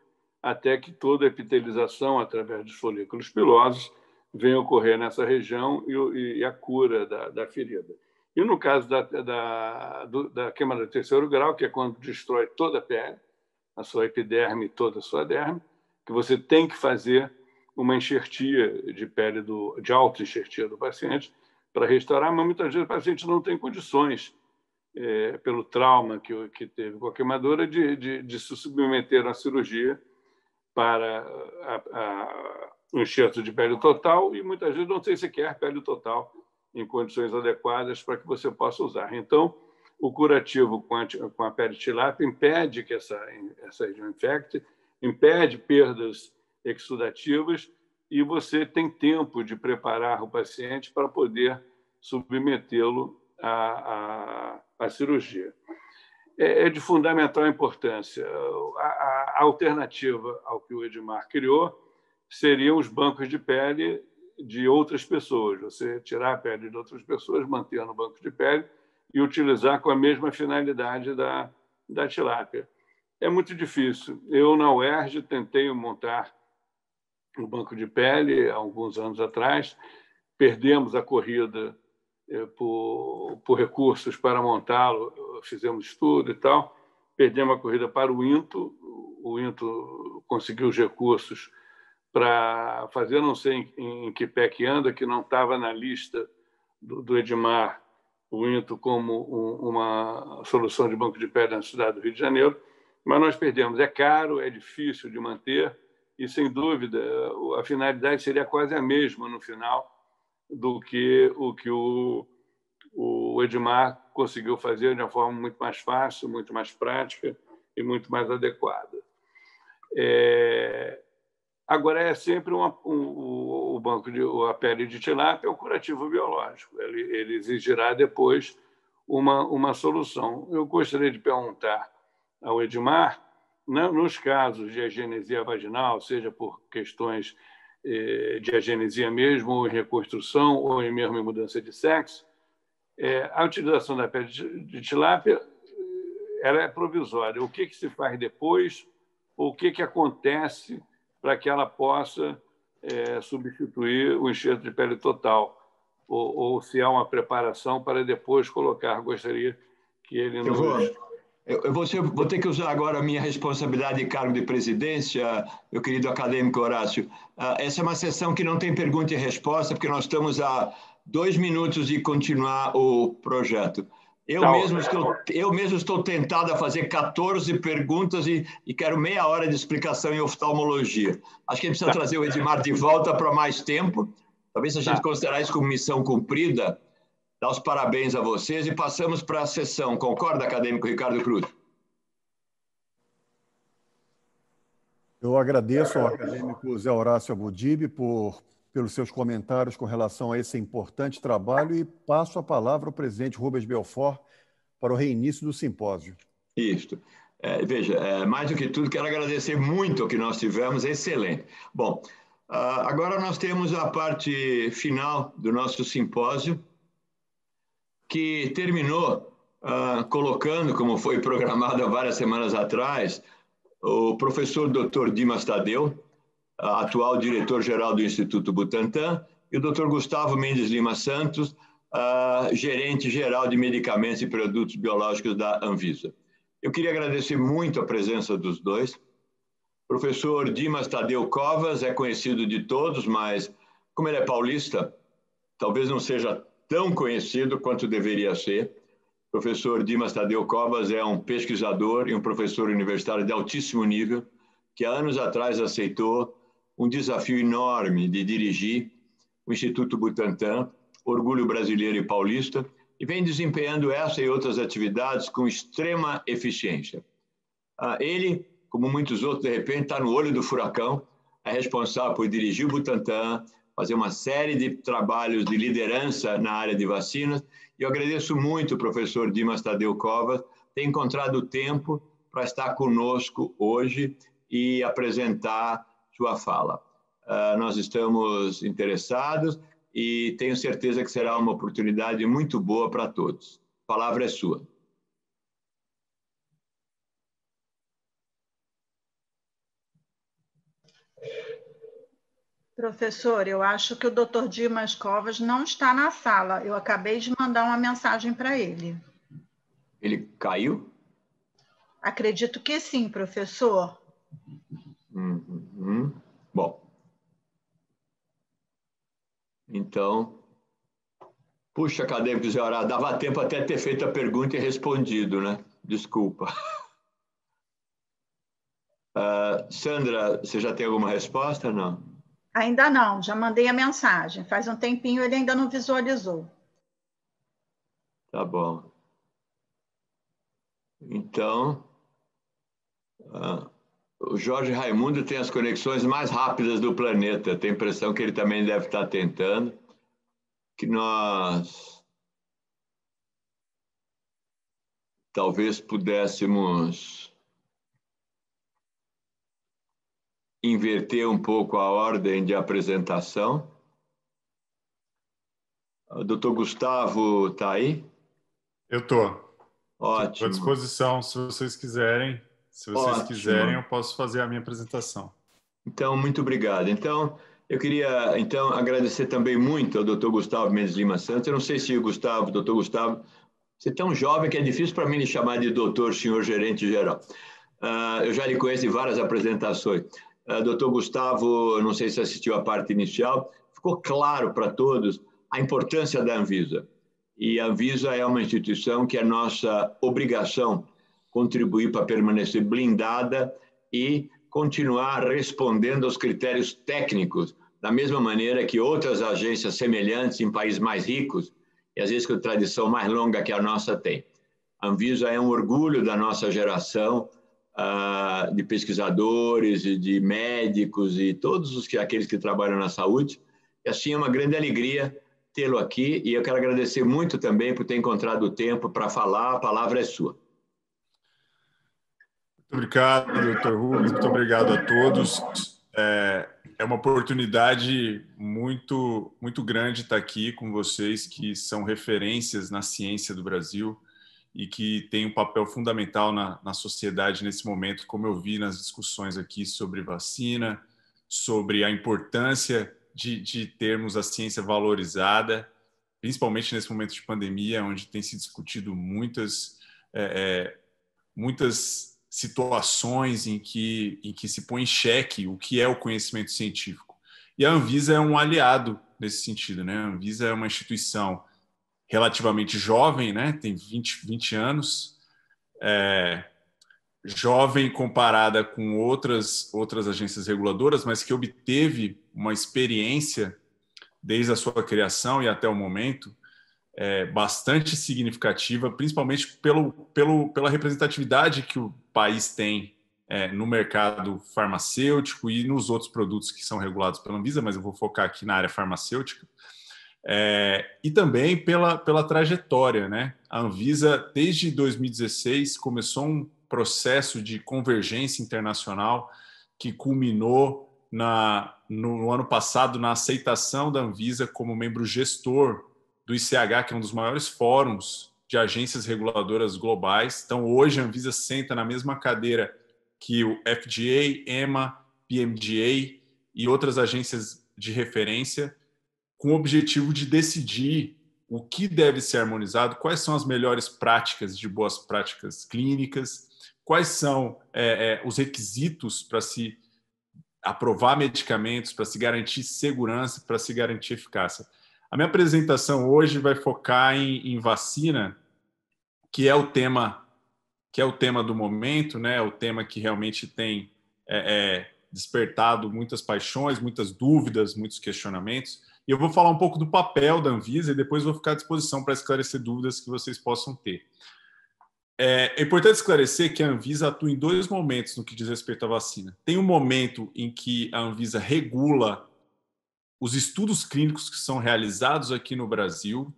até que toda a epitelização, através dos folículos pilosos, venha ocorrer nessa região e a cura da ferida. E no caso da queimadura de terceiro grau, que é quando destrói toda a pele, a sua epiderme e toda a sua derme, que você tem que fazer uma enxertia de pele, de auto-enxertia do paciente para restaurar, mas muitas vezes o paciente não tem condições, pelo trauma que teve com a queimadura, de se submeter à cirurgia para o enxerto de pele total, e muitas vezes não tem sequer pele total em condições adequadas para que você possa usar. Então, o curativo com a pele de tilápia impede que essa região infecte, impede perdas exudativas, e você tem tempo de preparar o paciente para poder submetê-lo à cirurgia. É de fundamental importância. A alternativa ao que o Edmar criou seriam os bancos de pele de outras pessoas. Você tirar a pele de outras pessoas, manter no banco de pele e utilizar com a mesma finalidade da tilápia. É muito difícil. Eu, na UERJ, tentei montar um banco de pele há alguns anos atrás. Perdemos a corrida por recursos para montá-lo, fizemos estudo e tal. Perdemos a corrida para o INTO conseguiu os recursos para fazer, não sei em que pé que anda, que não estava na lista do Edmar, o INTO como uma solução de banco de pele na cidade do Rio de Janeiro, mas nós perdemos. É caro, é difícil de manter, e, sem dúvida, a finalidade seria quase a mesma no final do que o Edmar conseguiu fazer de uma forma muito mais fácil, muito mais prática e muito mais adequada. Agora, é sempre o banco a pele de tilápia é um curativo biológico. Ele exigirá depois uma solução. Eu gostaria de perguntar ao Edmar, nos casos de agenesia vaginal, seja por questões de agenesia mesmo, ou em reconstrução, ou mesmo em mudança de sexo, a utilização da pele de tilápia ela é provisória. O que se faz depois? Ou o que acontece para que ela possa substituir o enxerto de pele total? Ou se há uma preparação para depois colocar? Gostaria que ele nos... Eu vou ter que usar agora a minha responsabilidade de cargo de presidência, meu querido acadêmico Horácio. Essa é uma sessão que não tem pergunta e resposta, porque nós estamos a 2 minutos de continuar o projeto. Eu mesmo estou tentado a fazer 14 perguntas e quero meia hora de explicação em oftalmologia. Acho que a gente precisa trazer o Edmar de volta para mais tempo. Talvez se a gente considerar isso como missão cumprida, dar os parabéns a vocês e passamos para a sessão. Concorda, acadêmico Ricardo Cruz? Eu agradeço ao acadêmico Zé Horácio Abudib pelos seus comentários com relação a esse importante trabalho e passo a palavra ao presidente Rubens Belfort para o reinício do simpósio. Isso. Veja, mais do que tudo, quero agradecer muito o que nós tivemos, excelente. Bom, Agora nós temos a parte final do nosso simpósio, que terminou colocando, como foi programado há várias semanas atrás, o professor Dr. Dimas Tadeu, atual diretor-geral do Instituto Butantan, e o Dr. Gustavo Mendes Lima Santos, gerente-geral de medicamentos e produtos biológicos da Anvisa. Eu queria agradecer muito a presença dos dois. O professor Dimas Tadeu Covas é conhecido de todos, mas como ele é paulista, talvez não seja tão conhecido quanto deveria ser. O professor Dimas Tadeu Covas é um pesquisador e um professor universitário de altíssimo nível, que há anos atrás aceitou um desafio enorme de dirigir o Instituto Butantan, orgulho brasileiro e paulista, e vem desempenhando essa e outras atividades com extrema eficiência. Ele, como muitos outros, de repente, está no olho do furacão, é responsável por dirigir o Butantan, fazer uma série de trabalhos de liderança na área de vacinas, e eu agradeço muito o professor Dimas Tadeu Covas ter encontrado tempo para estar conosco hoje e apresentar sua fala. Nós estamos interessados e tenho certeza que será uma oportunidade muito boa para todos. A palavra é sua. Professor, eu acho que o Dr. Dimas Covas não está na sala. Eu acabei de mandar uma mensagem para ele. Ele caiu? Acredito que sim, professor. Bom. Então, puxa, acadêmico Zé Horácio, dava tempo até ter feito a pergunta e respondido, né? Desculpa. Sandra, você já tem alguma resposta? Não? Ainda não, já mandei a mensagem. Faz um tempinho ele ainda não visualizou. Tá bom. Então, o Jorge Raimundo tem as conexões mais rápidas do planeta. Tenho a impressão que ele também deve estar tentando. Que nós talvez pudéssemos inverter um pouco a ordem de apresentação. O doutor Gustavo está aí? Eu estou. Ótimo. Estou à disposição, se vocês quiserem. Se vocês quiserem, eu posso fazer a minha apresentação. Então, muito obrigado. Então, eu queria agradecer também muito ao doutor Gustavo Mendes Lima Santos. Eu não sei se o doutor Gustavo, você é tão jovem que é difícil para mim lhe chamar de doutor, senhor gerente geral. Eu já lhe conheço em várias apresentações. Doutor Gustavo, não sei se assistiu à parte inicial, ficou claro para todos a importância da Anvisa. E a Anvisa é uma instituição que é nossa obrigação contribuir para permanecer blindada e continuar respondendo aos critérios técnicos, da mesma maneira que outras agências semelhantes em países mais ricos, e às vezes com tradição mais longa que a nossa tem. A Anvisa é um orgulho da nossa geração, de pesquisadores e de médicos e todos aqueles que trabalham na saúde. E assim é uma grande alegria tê-lo aqui e eu quero agradecer muito também por ter encontrado o tempo para falar. A palavra é sua. Muito obrigado, doutor Rubens. Muito obrigado a todos. É uma oportunidade muito grande estar aqui com vocês que são referências na ciência do Brasil e que tem um papel fundamental na sociedade nesse momento, como eu vi nas discussões aqui sobre vacina, sobre a importância de termos a ciência valorizada, principalmente nesse momento de pandemia, onde tem se discutido muitas situações em que se põe em xeque o que é o conhecimento científico. E a Anvisa é um aliado nesse sentido, né? A Anvisa é uma instituição relativamente jovem, né? Tem 20 anos, jovem comparada com outras agências reguladoras, mas que obteve uma experiência desde a sua criação e até o momento bastante significativa, principalmente pela representatividade que o país tem no mercado farmacêutico e nos outros produtos que são regulados pela Anvisa, mas eu vou focar aqui na área farmacêutica. E também pela trajetória, né? A Anvisa, desde 2016, começou um processo de convergência internacional que culminou no ano passado na aceitação da Anvisa como membro gestor do ICH, que é um dos maiores fóruns de agências reguladoras globais. Então, hoje, a Anvisa senta na mesma cadeira que o FDA, EMA, PMDA e outras agências de referência, com o objetivo de decidir o que deve ser harmonizado, quais são as melhores práticas de boas práticas clínicas, quais são os requisitos para se aprovar medicamentos, para se garantir segurança, para se garantir eficácia. A minha apresentação hoje vai focar em vacina, que é o tema do momento, né? O tema que realmente tem despertado muitas paixões, muitas dúvidas, muitos questionamentos. E eu vou falar um pouco do papel da Anvisa e depois vou ficar à disposição para esclarecer dúvidas que vocês possam ter. É importante esclarecer que a Anvisa atua em dois momentos no que diz respeito à vacina. Tem um momento em que a Anvisa regula os estudos clínicos que são realizados aqui no Brasil,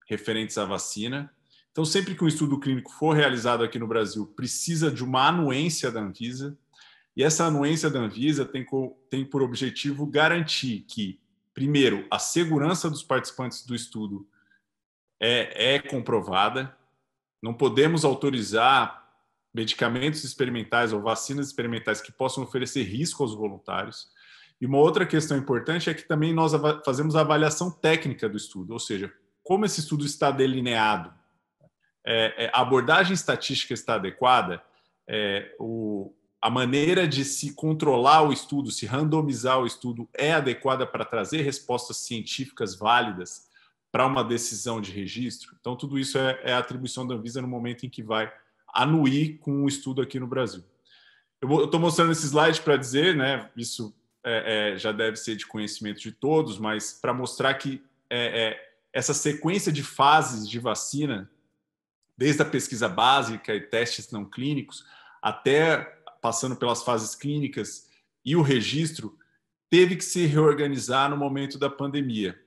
referentes à vacina. Então, sempre que um estudo clínico for realizado aqui no Brasil, precisa de uma anuência da Anvisa. E essa anuência da Anvisa tem por objetivo garantir que, primeiro, a segurança dos participantes do estudo é comprovada. Não podemos autorizar medicamentos experimentais ou vacinas experimentais que possam oferecer risco aos voluntários. E uma outra questão importante é que também nós fazemos a avaliação técnica do estudo, ou seja, como esse estudo está delineado, a abordagem estatística está adequada, a maneira de se controlar o estudo, se randomizar o estudo é adequada para trazer respostas científicas válidas para uma decisão de registro. Então, tudo isso é a atribuição da Anvisa no momento em que vai anuir com um estudo aqui no Brasil. Eu estou mostrando esse slide para dizer, né, isso já deve ser de conhecimento de todos, mas para mostrar que essa sequência de fases de vacina, desde a pesquisa básica e testes não clínicos, até passando pelas fases clínicas e o registro, teve que se reorganizar no momento da pandemia.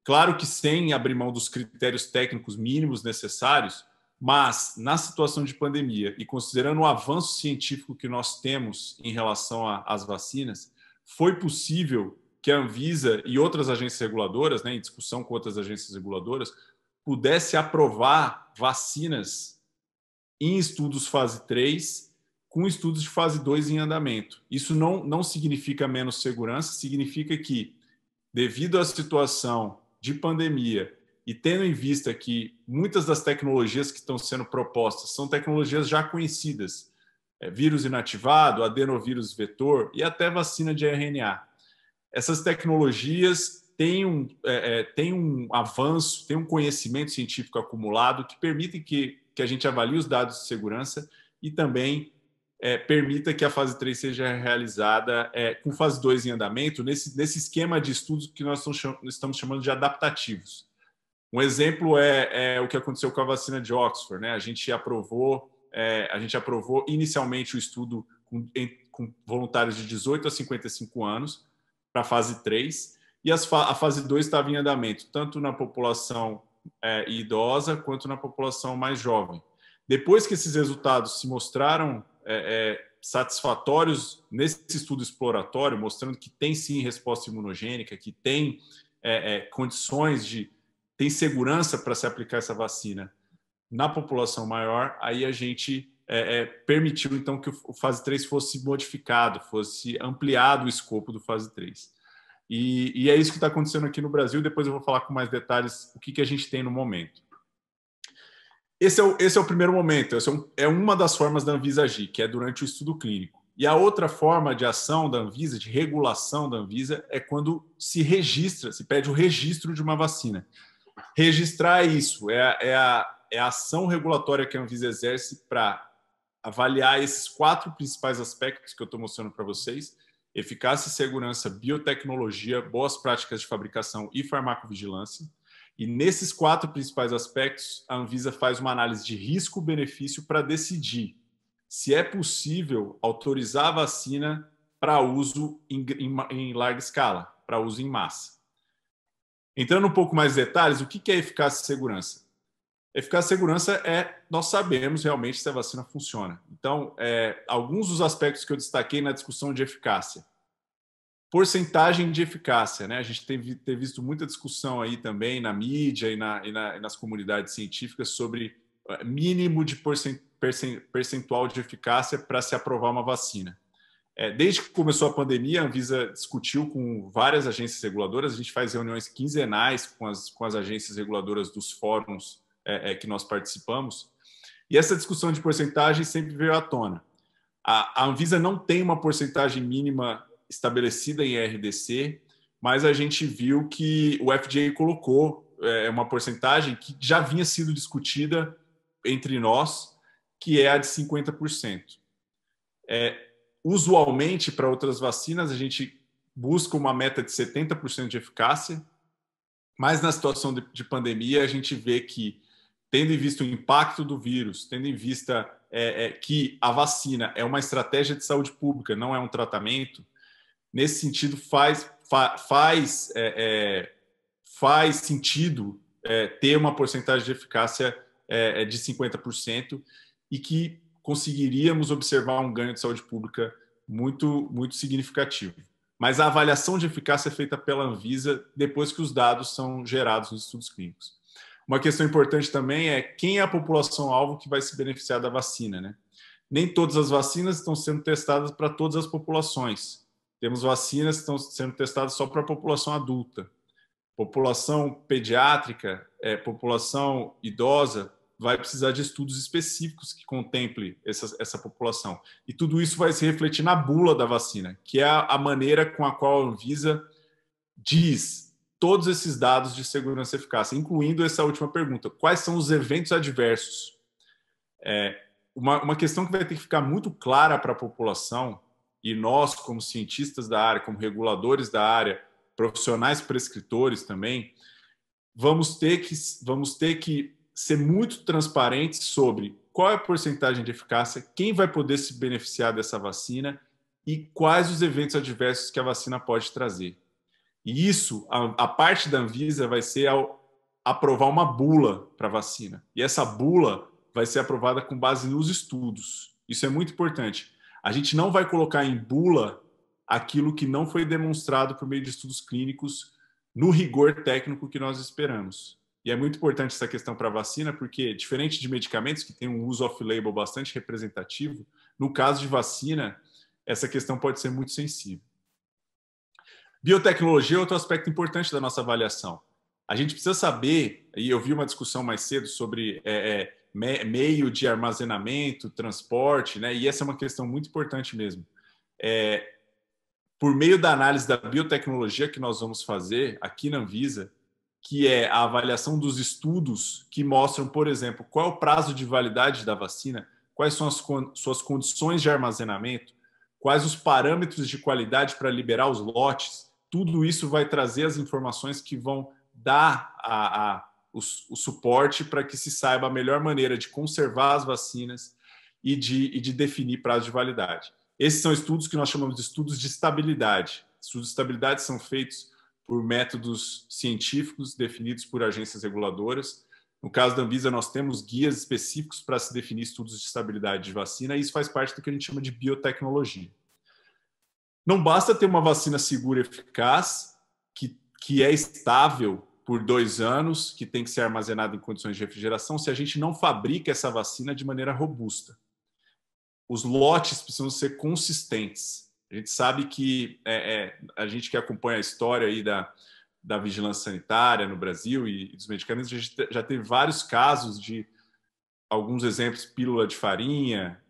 Claro que sem abrir mão dos critérios técnicos mínimos necessários, mas na situação de pandemia e considerando o avanço científico que nós temos em relação às vacinas, foi possível que a Anvisa e outras agências reguladoras, né, em discussão com outras agências reguladoras, pudesse aprovar vacinas em estudos fase 3 com estudos de fase 2 em andamento. Isso não significa menos segurança, significa que, devido à situação de pandemia e tendo em vista que muitas das tecnologias que estão sendo propostas são tecnologias já conhecidas, vírus inativado, adenovírus vetor e até vacina de RNA. Essas tecnologias têm um avanço, têm um conhecimento científico acumulado que permite que a gente avalie os dados de segurança e também permita que a fase 3 seja realizada com fase 2 em andamento, nesse esquema de estudos que nós estamos chamando de adaptativos. Um exemplo é o que aconteceu com a vacina de Oxford, né? A gente aprovou inicialmente o estudo com voluntários de 18 a 55 anos para a fase 3, e a fase 2 estava em andamento, tanto na população idosa quanto na população mais jovem. Depois que esses resultados se mostraram satisfatórios nesse estudo exploratório, mostrando que tem sim resposta imunogênica, que tem condições tem segurança para se aplicar essa vacina na população maior, aí a gente permitiu então que o fase 3 fosse modificado, fosse ampliado o escopo do fase 3. E é isso que está acontecendo aqui no Brasil. Depois eu vou falar com mais detalhes o que a gente tem no momento. Esse é o primeiro momento, é uma das formas da Anvisa agir, que é durante o estudo clínico. E a outra forma de ação da Anvisa, de regulação da Anvisa, é quando se pede o registro de uma vacina. Registrar isso é a ação regulatória que a Anvisa exerce para avaliar esses 4 principais aspectos que eu estou mostrando para vocês: eficácia e segurança, biotecnologia, boas práticas de fabricação e farmacovigilância. E nesses 4 principais aspectos, a Anvisa faz uma análise de risco-benefício para decidir se é possível autorizar a vacina para uso em larga escala, para uso em massa. Entrando um pouco mais em detalhes, o que é eficácia e segurança? Eficácia e segurança nós sabemos realmente se a vacina funciona. Então, alguns dos aspectos que eu destaquei na discussão de eficácia. porcentagem de eficácia, né? A gente tem visto muita discussão aí também na mídia e nas comunidades científicas sobre mínimo de percentual de eficácia para se aprovar uma vacina. Desde que começou a pandemia, a Anvisa discutiu com várias agências reguladoras, a gente faz reuniões quinzenais com as agências reguladoras dos fóruns que nós participamos, e essa discussão de porcentagem sempre veio à tona. A Anvisa não tem uma porcentagem mínima estabelecida em RDC, mas a gente viu que o FDA colocou uma porcentagem que já vinha sido discutida entre nós, que é a de 50%. Usualmente, para outras vacinas, a gente busca uma meta de 70% de eficácia, mas na situação de pandemia, a gente vê que, tendo em vista o impacto do vírus, tendo em vista que a vacina é uma estratégia de saúde pública, não é um tratamento, nesse sentido faz sentido ter uma porcentagem de eficácia de 50% e que conseguiríamos observar um ganho de saúde pública muito, muito significativo. Mas a avaliação de eficácia é feita pela Anvisa depois que os dados são gerados nos estudos clínicos. Uma questão importante também é quem é a população-alvo que vai se beneficiar da vacina, né? Nem todas as vacinas estão sendo testadas para todas as populações. Temos vacinas que estão sendo testadas só para a população adulta. População pediátrica, população idosa, vai precisar de estudos específicos que contemplem essa população. E tudo isso vai se refletir na bula da vacina, que é a maneira com a qual a Anvisa diz todos esses dados de segurança e eficácia, incluindo essa última pergunta. Quais são os eventos adversos? Uma questão que vai ter que ficar muito clara para a população, e nós, como cientistas da área, como reguladores da área, profissionais prescritores também, vamos ter que ser muito transparentes sobre qual é a porcentagem de eficácia, quem vai poder se beneficiar dessa vacina e quais os eventos adversos que a vacina pode trazer. E isso, a parte da Anvisa vai ser ao aprovar uma bula para a vacina. E essa bula vai ser aprovada com base nos estudos. Isso é muito importante. A gente não vai colocar em bula aquilo que não foi demonstrado por meio de estudos clínicos no rigor técnico que nós esperamos. E é muito importante essa questão para a vacina, porque, diferente de medicamentos que têm um uso off-label bastante representativo, no caso de vacina, essa questão pode ser muito sensível. Biotecnologia é outro aspecto importante da nossa avaliação. A gente precisa saber, e eu vi uma discussão mais cedo sobre meio de armazenamento, transporte, né? E essa é uma questão muito importante mesmo. Por meio da análise da biotecnologia que nós vamos fazer aqui na Anvisa, que é a avaliação dos estudos que mostram, por exemplo, qual é o prazo de validade da vacina, quais são as suas condições de armazenamento, quais os parâmetros de qualidade para liberar os lotes, tudo isso vai trazer as informações que vão dar o suporte para que se saiba a melhor maneira de conservar as vacinas e de definir prazo de validade. Esses são estudos que nós chamamos de estudos de estabilidade. Estudos de estabilidade são feitos por métodos científicos definidos por agências reguladoras. No caso da Anvisa, nós temos guias específicos para se definir estudos de estabilidade de vacina, e isso faz parte do que a gente chama de biotecnologia. Não basta ter uma vacina segura e eficaz, que é estável por 2 anos, que tem que ser armazenada em condições de refrigeração, se a gente não fabrica essa vacina de maneira robusta. Os lotes precisam ser consistentes. A gente sabe que a gente que acompanha a história aí da vigilância sanitária no Brasil e dos medicamentos, a gente já teve vários casos de alguns exemplos, pílula de farinha,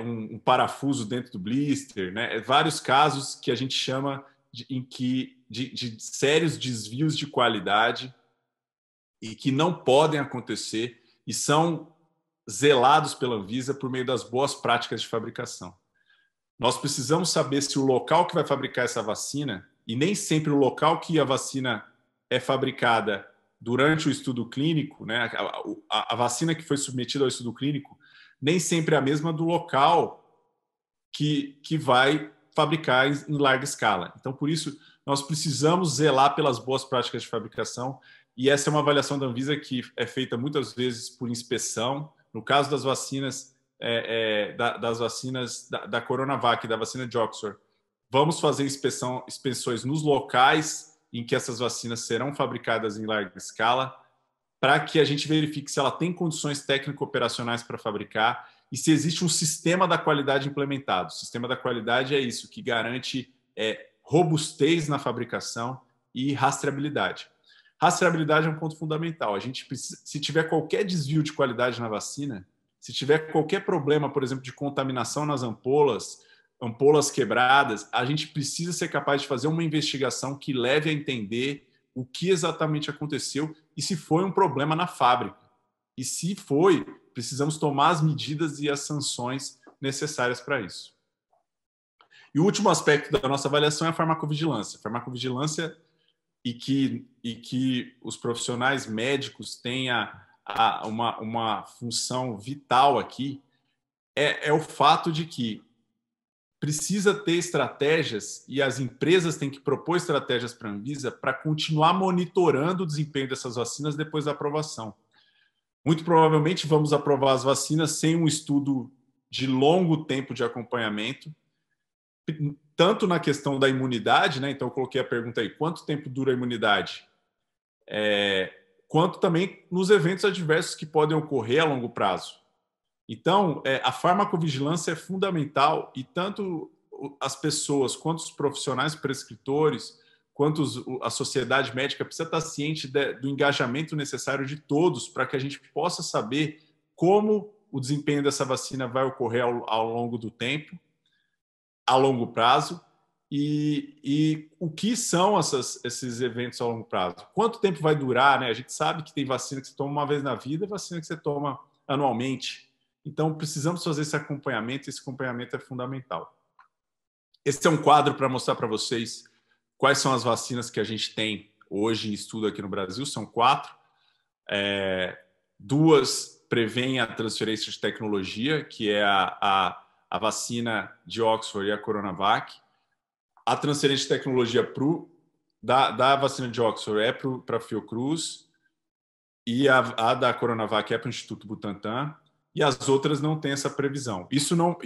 um parafuso dentro do blister, né? Vários casos que a gente chama de sérios desvios de qualidade e que não podem acontecer e são zelados pela Anvisa por meio das boas práticas de fabricação. Nós precisamos saber se o local que vai fabricar essa vacina, e nem sempre o local que a vacina é fabricada durante o estudo clínico, né, a vacina que foi submetida ao estudo clínico, nem sempre é a mesma do local que vai fabricar em larga escala. Então, por isso, nós precisamos zelar pelas boas práticas de fabricação, e essa é uma avaliação da Anvisa que é feita muitas vezes por inspeção. No caso das vacinas, da Coronavac, da vacina de Oxford, vamos fazer inspeções nos locais em que essas vacinas serão fabricadas em larga escala, para que a gente verifique se ela tem condições técnico-operacionais para fabricar e se existe um sistema da qualidade implementado. O sistema da qualidade é isso, que garante robustez na fabricação e rastreabilidade. Rastreabilidade é um ponto fundamental. A gente precisa, se tiver qualquer desvio de qualidade na vacina, se tiver qualquer problema, por exemplo, de contaminação nas ampolas quebradas, a gente precisa ser capaz de fazer uma investigação que leve a entender o que exatamente aconteceu e se foi um problema na fábrica. E se foi, precisamos tomar as medidas e as sanções necessárias para isso. E o último aspecto da nossa avaliação é a farmacovigilância. Farmacovigilância e que os profissionais médicos tenham uma função vital aqui é o fato de que precisa ter estratégias e as empresas têm que propor estratégias para a Anvisa para continuar monitorando o desempenho dessas vacinas depois da aprovação. Muito provavelmente vamos aprovar as vacinas sem um estudo de longo tempo de acompanhamento, tanto na questão da imunidade, né? Então eu coloquei a pergunta aí, quanto tempo dura a imunidade? Quanto também nos eventos adversos que podem ocorrer a longo prazo. Então, a farmacovigilância é fundamental e tanto as pessoas, quanto os profissionais prescritores, quanto a sociedade médica precisa estar ciente do engajamento necessário de todos para que a gente possa saber como o desempenho dessa vacina vai ocorrer ao longo do tempo, a longo prazo, e o que são esses eventos a longo prazo. Quanto tempo vai durar, né? A gente sabe que tem vacina que você toma uma vez na vida e vacina que você toma anualmente. Então, precisamos fazer esse acompanhamento é fundamental. Esse é um quadro para mostrar para vocês quais são as vacinas que a gente tem hoje em estudo aqui no Brasil. São 4. 2 prevêem a transferência de tecnologia, que é a vacina de Oxford e a Coronavac. A transferência de tecnologia da vacina de Oxford é para a Fiocruz e a da Coronavac é para o Instituto Butantan. E as outras não têm essa previsão. Isso não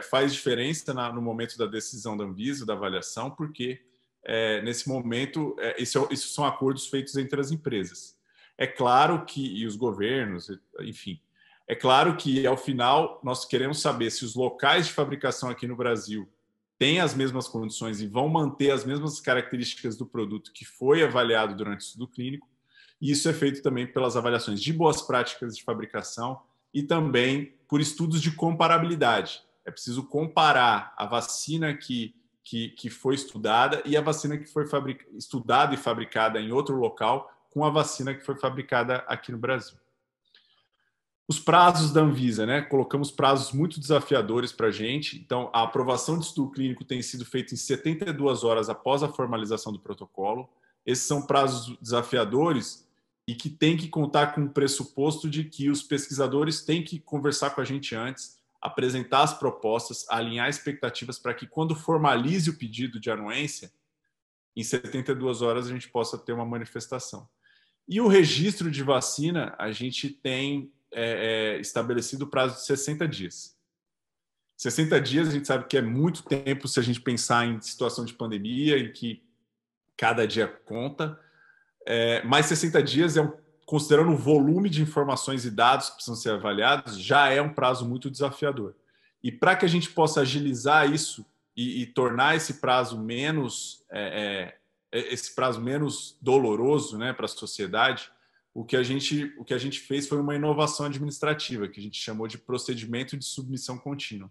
faz diferença no momento da decisão da Anvisa, da avaliação, porque nesse momento isso são acordos feitos entre as empresas. É claro que, e os governos, enfim, é claro que ao final nós queremos saber se os locais de fabricação aqui no Brasil têm as mesmas condições e vão manter as mesmas características do produto que foi avaliado durante o estudo clínico. E isso é feito também pelas avaliações de boas práticas de fabricação e também por estudos de comparabilidade. É preciso comparar a vacina que foi estudada e a vacina que foi estudada e fabricada em outro local com a vacina que foi fabricada aqui no Brasil. Os prazos da Anvisa, né? Colocamos prazos muito desafiadores para a gente. Então, a aprovação de estudo clínico tem sido feita em 72 horas após a formalização do protocolo. Esses são prazos desafiadores e que tem que contar com o pressuposto de que os pesquisadores têm que conversar com a gente antes, apresentar as propostas, alinhar expectativas para que, quando formalize o pedido de anuência, em 72 horas a gente possa ter uma manifestação. E o registro de vacina, a gente tem estabelecido o prazo de 60 dias. 60 dias a gente sabe que é muito tempo se a gente pensar em situação de pandemia, em que cada dia conta, mas 60 dias, considerando o volume de informações e dados que precisam ser avaliados, já é um prazo muito desafiador. E para que a gente possa agilizar isso e tornar esse prazo menos doloroso, né, para a sociedade, o que a gente fez foi uma inovação administrativa, que a gente chamou de procedimento de submissão contínua.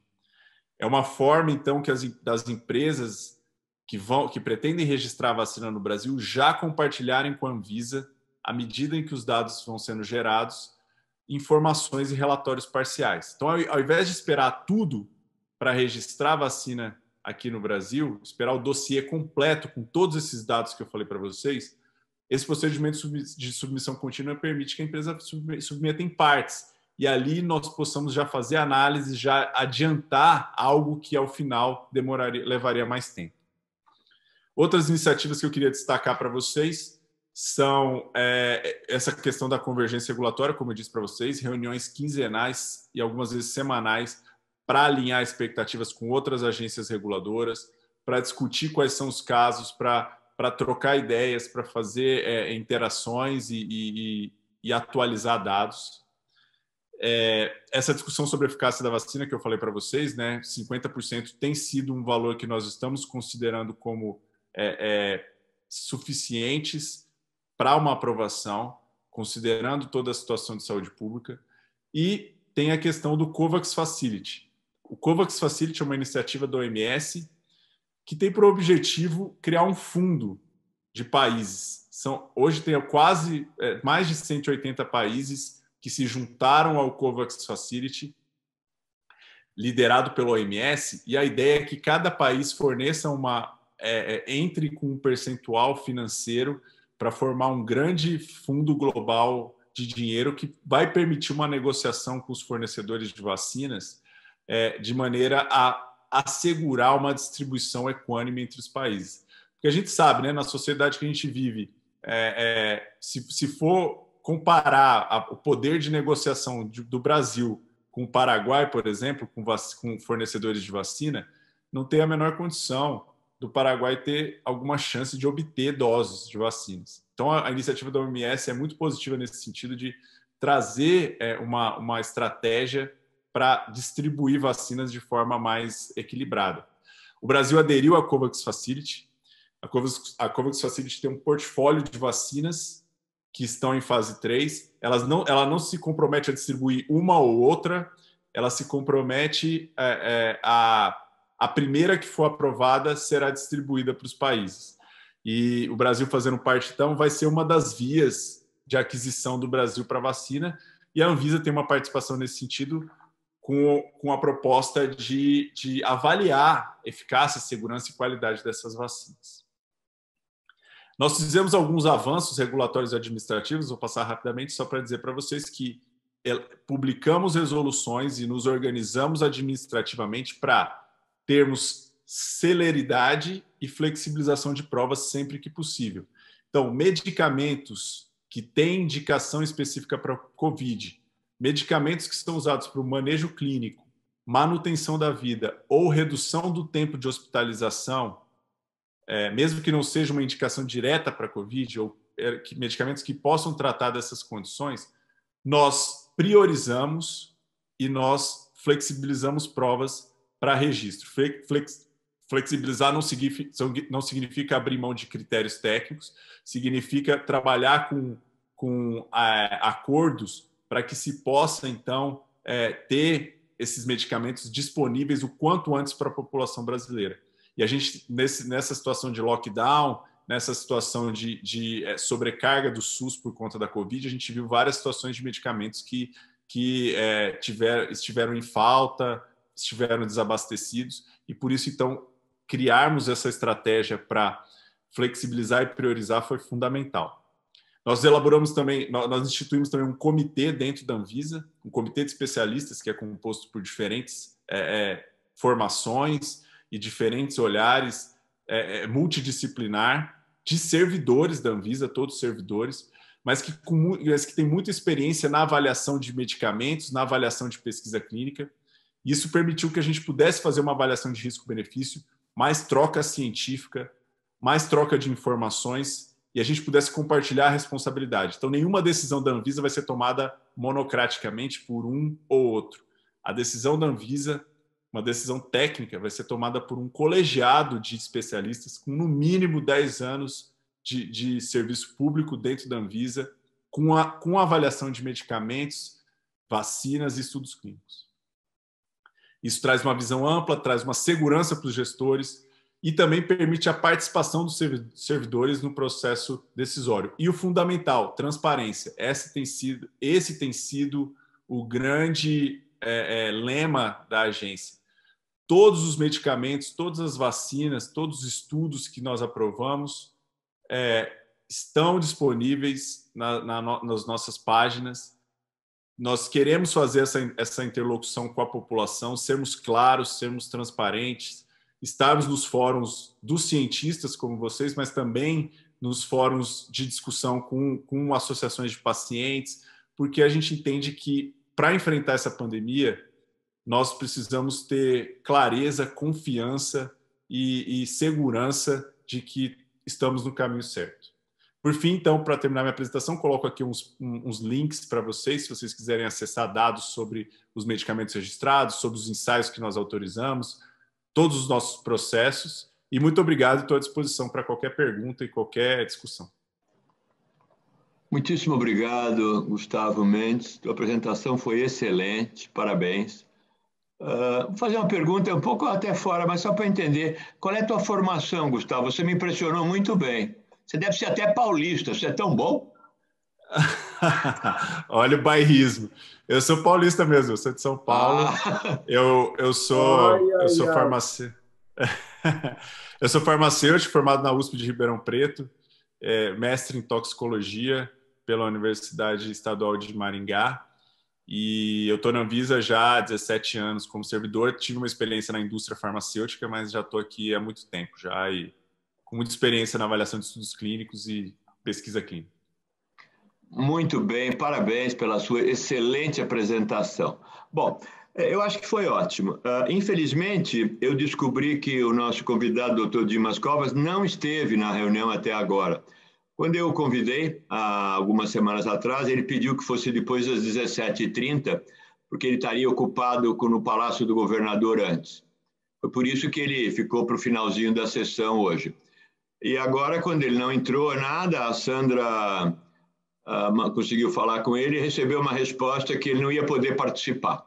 É uma forma, então, das empresas que pretendem registrar a vacina no Brasil já compartilharem com a Anvisa, à medida em que os dados vão sendo gerados, informações e relatórios parciais. Então, ao invés de esperar tudo para registrar a vacina aqui no Brasil, esperar o dossiê completo com todos esses dados que eu falei para vocês, esse procedimento de submissão contínua permite que a empresa submeta em partes. E ali nós possamos já fazer análise, já adiantar algo que, ao final, levaria mais tempo. Outras iniciativas que eu queria destacar para vocês são essa questão da convergência regulatória, como eu disse para vocês, reuniões quinzenais e algumas vezes semanais para alinhar expectativas com outras agências reguladoras, para discutir quais são os casos, para trocar ideias, para fazer interações e atualizar dados. Essa discussão sobre a eficácia da vacina que eu falei para vocês, né, 50% tem sido um valor que nós estamos considerando como suficientes para uma aprovação, considerando toda a situação de saúde pública. E tem a questão do COVAX Facility. O COVAX Facility é uma iniciativa da OMS que tem por objetivo criar um fundo de países. Hoje tem quase mais de 180 países que se juntaram ao COVAX Facility, liderado pela OMS, e a ideia é que cada país forneça entre com um percentual financeiro para formar um grande fundo global de dinheiro que vai permitir uma negociação com os fornecedores de vacinas de maneira a assegurar uma distribuição equânime entre os países. Porque a gente sabe, né, na sociedade que a gente vive, se for comparar o poder de negociação do Brasil com o Paraguai, por exemplo, com fornecedores de vacina, não tem a menor condição do Paraguai ter alguma chance de obter doses de vacinas. Então, a iniciativa da OMS é muito positiva nesse sentido de trazer uma estratégia para distribuir vacinas de forma mais equilibrada. O Brasil aderiu à COVAX Facility. A COVAX Facility tem um portfólio de vacinas que estão em fase 3. Ela não se compromete a distribuir uma ou outra, ela se compromete a primeira que for aprovada será distribuída para os países. E o Brasil fazendo parte, então, vai ser uma das vias de aquisição do Brasil para a vacina, e a Anvisa tem uma participação nesse sentido com a proposta de avaliar eficácia, segurança e qualidade dessas vacinas. Nós fizemos alguns avanços regulatórios e administrativos, vou passar rapidamente só para dizer para vocês que publicamos resoluções e nos organizamos administrativamente para termos celeridade e flexibilização de provas sempre que possível. Então, medicamentos que têm indicação específica para COVID, medicamentos que são usados para o manejo clínico, manutenção da vida ou redução do tempo de hospitalização, mesmo que não seja uma indicação direta para COVID, ou medicamentos que possam tratar dessas condições, nós priorizamos e nós flexibilizamos provas para registro. Flexibilizar não significa abrir mão de critérios técnicos, significa trabalhar com acordos para que se possa, então, ter esses medicamentos disponíveis o quanto antes para a população brasileira. E a gente, nessa situação de lockdown, nessa situação de sobrecarga do SUS por conta da Covid, a gente viu várias situações de medicamentos que estiveram em falta, estiveram desabastecidos, e por isso, então, criarmos essa estratégia para flexibilizar e priorizar foi fundamental. Nós instituímos também um comitê dentro da Anvisa, um comitê de especialistas que é composto por diferentes formações e diferentes olhares, multidisciplinar, de servidores da Anvisa, todos servidores, mas que tem muita experiência na avaliação de medicamentos, na avaliação de pesquisa clínica. Isso permitiu que a gente pudesse fazer uma avaliação de risco-benefício, mais troca científica, mais troca de informações, e a gente pudesse compartilhar a responsabilidade. Então, nenhuma decisão da Anvisa vai ser tomada monocraticamente por um ou outro. A decisão da Anvisa, uma decisão técnica, vai ser tomada por um colegiado de especialistas com, no mínimo, 10 anos de serviço público dentro da Anvisa, com a avaliação de medicamentos, vacinas e estudos clínicos. Isso traz uma visão ampla, traz uma segurança para os gestores e também permite a participação dos servidores no processo decisório. E o fundamental, transparência. Esse tem sido o grande lema da agência. Todos os medicamentos, todas as vacinas, todos os estudos que nós aprovamos estão disponíveis nas nossas páginas. Nós queremos fazer essa interlocução com a população, sermos claros, sermos transparentes, estarmos nos fóruns dos cientistas como vocês, mas também nos fóruns de discussão com associações de pacientes, porque a gente entende que, para enfrentar essa pandemia, nós precisamos ter clareza, confiança e segurança de que estamos no caminho certo. Por fim, então, para terminar minha apresentação, coloco aqui uns links para vocês, se vocês quiserem acessar dados sobre os medicamentos registrados, sobre os ensaios que nós autorizamos, todos os nossos processos. E muito obrigado, estou à disposição para qualquer pergunta e qualquer discussão. Muitíssimo obrigado, Gustavo Mendes. Tua apresentação foi excelente, parabéns. Vou fazer uma pergunta um pouco até fora, mas só para entender. Qual é a tua formação, Gustavo? Você me impressionou muito bem. Você deve ser até paulista, você é tão bom? Olha o bairrismo. Eu sou paulista mesmo, eu sou de São Paulo. Eu sou farmacêutico. Eu sou farmacêutico, formado na USP de Ribeirão Preto, mestre em toxicologia pela Universidade Estadual de Maringá. E eu estou na Anvisa já há 17 anos como servidor. Tive uma experiência na indústria farmacêutica, mas já estou aqui há muito tempo já e com muita experiência na avaliação de estudos clínicos e pesquisa clínica. Muito bem, parabéns pela sua excelente apresentação. Bom, eu acho que foi ótimo. Infelizmente, eu descobri que o nosso convidado, Dr. Dimas Covas, não esteve na reunião até agora. Quando eu o convidei, há algumas semanas atrás, ele pediu que fosse depois das 17h30, porque ele estaria ocupado no Palácio do Governador antes. Foi por isso que ele ficou para o finalzinho da sessão hoje. E agora, quando ele não entrou nada, a Sandra conseguiu falar com ele e recebeu uma resposta que ele não ia poder participar.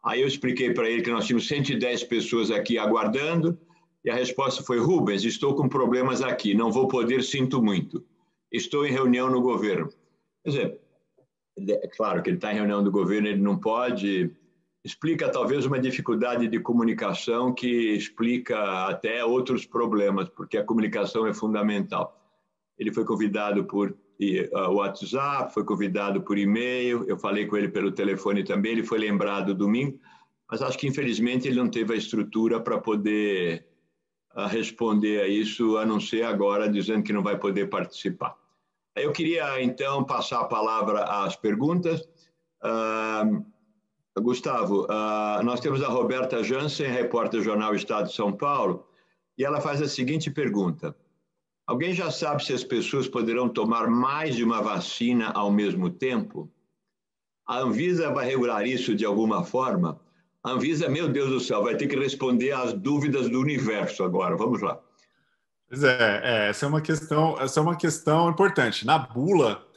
Aí eu expliquei para ele que nós tínhamos 110 pessoas aqui aguardando, e a resposta foi: Rubens, estou com problemas aqui, não vou poder, sinto muito. Estou em reunião no governo. Quer dizer, é claro que ele está em reunião do governo, ele não pode. Explica talvez uma dificuldade de comunicação que explica até outros problemas, porque a comunicação é fundamental. Ele foi convidado por WhatsApp, foi convidado por e-mail, eu falei com ele pelo telefone também, ele foi lembrado domingo, mas acho que infelizmente ele não teve a estrutura para poder responder a isso, a não ser agora dizendo que não vai poder participar. Eu queria então passar a palavra às perguntas. Gustavo, nós temos a Roberta Jansen, repórter do Jornal Estado de São Paulo, e ela faz a seguinte pergunta: alguém já sabe se as pessoas poderão tomar mais de uma vacina ao mesmo tempo? A Anvisa vai regular isso de alguma forma? A Anvisa, meu Deus do céu, vai ter que responder às dúvidas do universo agora. Vamos lá. Pois essa é uma questão importante. Na bula,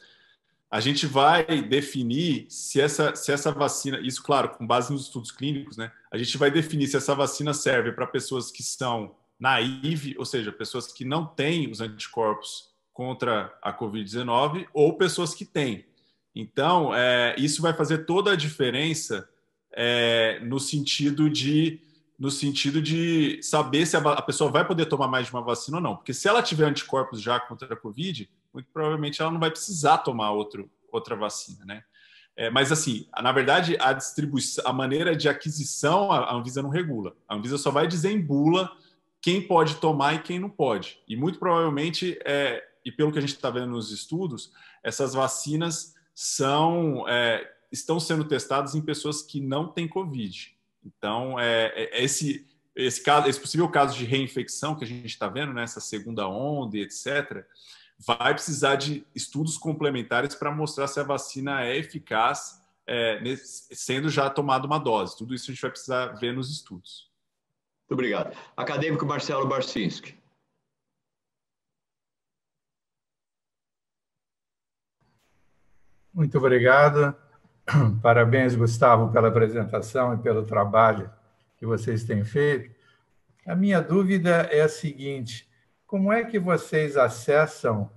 a gente vai definir se essa vacina, isso, claro, com base nos estudos clínicos, né? A gente vai definir se essa vacina serve para pessoas que são naive, ou seja, pessoas que não têm os anticorpos contra a Covid-19 ou pessoas que têm. Então, isso vai fazer toda a diferença no sentido de saber se a pessoa vai poder tomar mais de uma vacina ou não. Porque se ela tiver anticorpos já contra a Covid, muito provavelmente ela não vai precisar tomar outra vacina, né? Mas, assim, na verdade, a distribuição, a maneira de aquisição, a Anvisa não regula. A Anvisa só vai dizer em bula quem pode tomar e quem não pode. E muito provavelmente, e pelo que a gente está vendo nos estudos, essas vacinas estão sendo testadas em pessoas que não têm Covid. Então, esse possível caso de reinfecção que a gente está vendo, nessa segunda onda, etc., vai precisar de estudos complementares para mostrar se a vacina é eficaz, sendo já tomada uma dose. Tudo isso a gente vai precisar ver nos estudos. Muito obrigado. Acadêmico Marcelo Barcinski. Muito obrigado. Parabéns, Gustavo, pela apresentação e pelo trabalho que vocês têm feito. A minha dúvida é a seguinte: como é que vocês acessam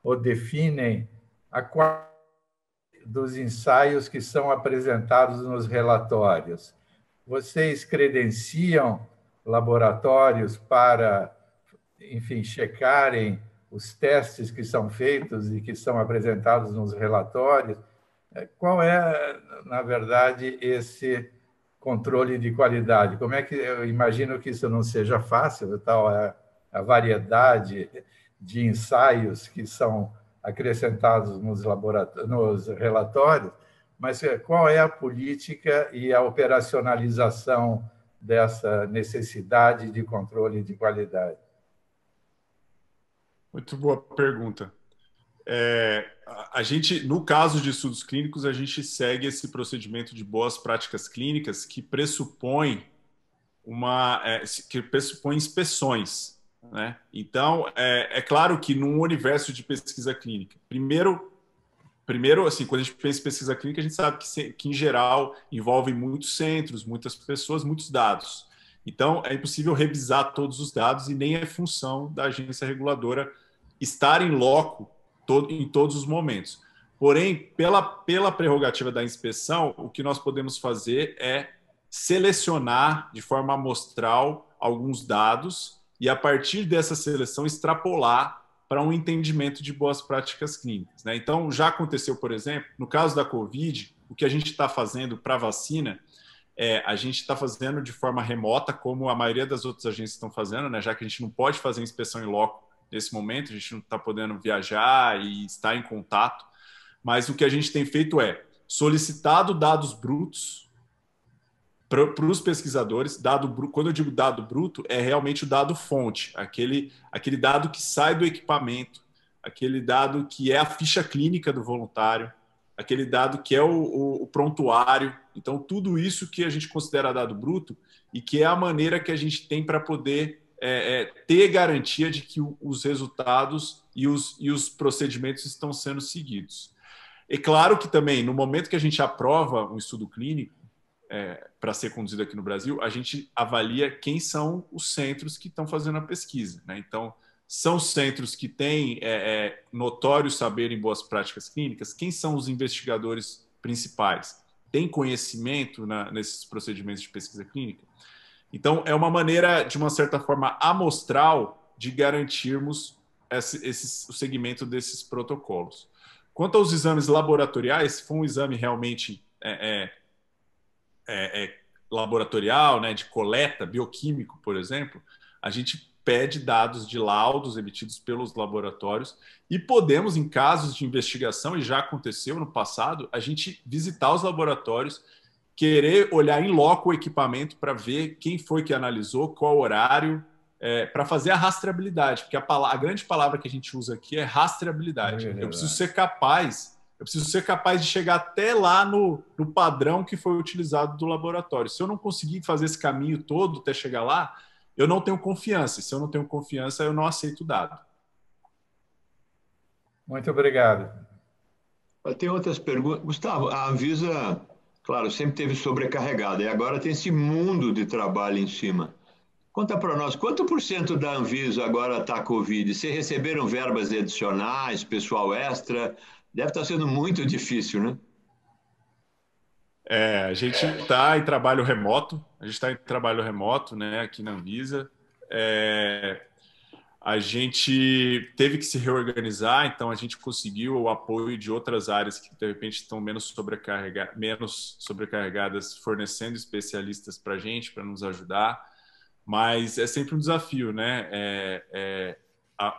ou definem a qualidade dos ensaios que são apresentados nos relatórios? Vocês credenciam laboratórios para, enfim, checarem os testes que são feitos e que são apresentados nos relatórios? Qual é, na verdade, esse controle de qualidade? Como é que eu imagino que isso não seja fácil, tal a variedade de ensaios que são acrescentados nos relatórios, mas qual é a política e a operacionalização dessa necessidade de controle de qualidade? Muito boa pergunta. A gente, no caso de estudos clínicos, a gente segue esse procedimento de boas práticas clínicas que pressupõe inspeções, né? Então, é claro que num universo de pesquisa clínica, primeiro, assim, quando a gente pensa em pesquisa clínica, a gente sabe que em geral envolve muitos centros, muitas pessoas, muitos dados. Então, é impossível revisar todos os dados e nem é função da agência reguladora estar em loco em todos os momentos. Porém, pela prerrogativa da inspeção, o que nós podemos fazer é selecionar de forma amostral alguns dados e, a partir dessa seleção, extrapolar para um entendimento de boas práticas clínicas, né? Então, já aconteceu, por exemplo, no caso da Covid, o que a gente está fazendo para a vacina, a gente está fazendo de forma remota, como a maioria das outras agências estão fazendo, né? Já que a gente não pode fazer inspeção em loco nesse momento, a gente não está podendo viajar e estar em contato, mas o que a gente tem feito é solicitado dados brutos para os pesquisadores. Quando eu digo dado bruto, é realmente o dado fonte, aquele dado que sai do equipamento, aquele dado que é a ficha clínica do voluntário, aquele dado que é o prontuário. Então, tudo isso que a gente considera dado bruto e que é a maneira que a gente tem para poder ter garantia de que os resultados e os procedimentos estão sendo seguidos. É claro que também, no momento que a gente aprova um estudo clínico para ser conduzido aqui no Brasil, a gente avalia quem são os centros que estão fazendo a pesquisa, né? Então, são centros que têm notório saber em boas práticas clínicas? Quem são os investigadores principais? Tem conhecimento nesses procedimentos de pesquisa clínica? Então, é uma maneira, de uma certa forma, amostral de garantirmos o segmento desses protocolos. Quanto aos exames laboratoriais, se for um exame realmente laboratorial, né, de coleta, bioquímico, por exemplo, a gente pede dados de laudos emitidos pelos laboratórios e podemos, em casos de investigação, e já aconteceu no passado, a gente visitar os laboratórios, querer olhar em loco o equipamento para ver quem foi que analisou, qual horário, para fazer a rastreabilidade, porque a grande palavra que a gente usa aqui é rastreabilidade. Eu preciso ser capaz de chegar até lá no padrão que foi utilizado do laboratório. Se eu não conseguir fazer esse caminho todo até chegar lá, eu não tenho confiança. E se eu não tenho confiança, eu não aceito o dado. Muito obrigado. Tem outras perguntas. Gustavo, a Anvisa, claro, sempre teve sobrecarregada e agora tem esse mundo de trabalho em cima. Conta para nós, quanto por cento da Anvisa agora está Covid? Vocês receberam verbas adicionais, pessoal extra? Deve estar sendo muito difícil, né? A gente está em trabalho remoto, né, aqui na Anvisa. A gente teve que se reorganizar, então a gente conseguiu o apoio de outras áreas que, de repente, estão menos sobrecarregadas, fornecendo especialistas para a gente, para nos ajudar. Mas é sempre um desafio, né?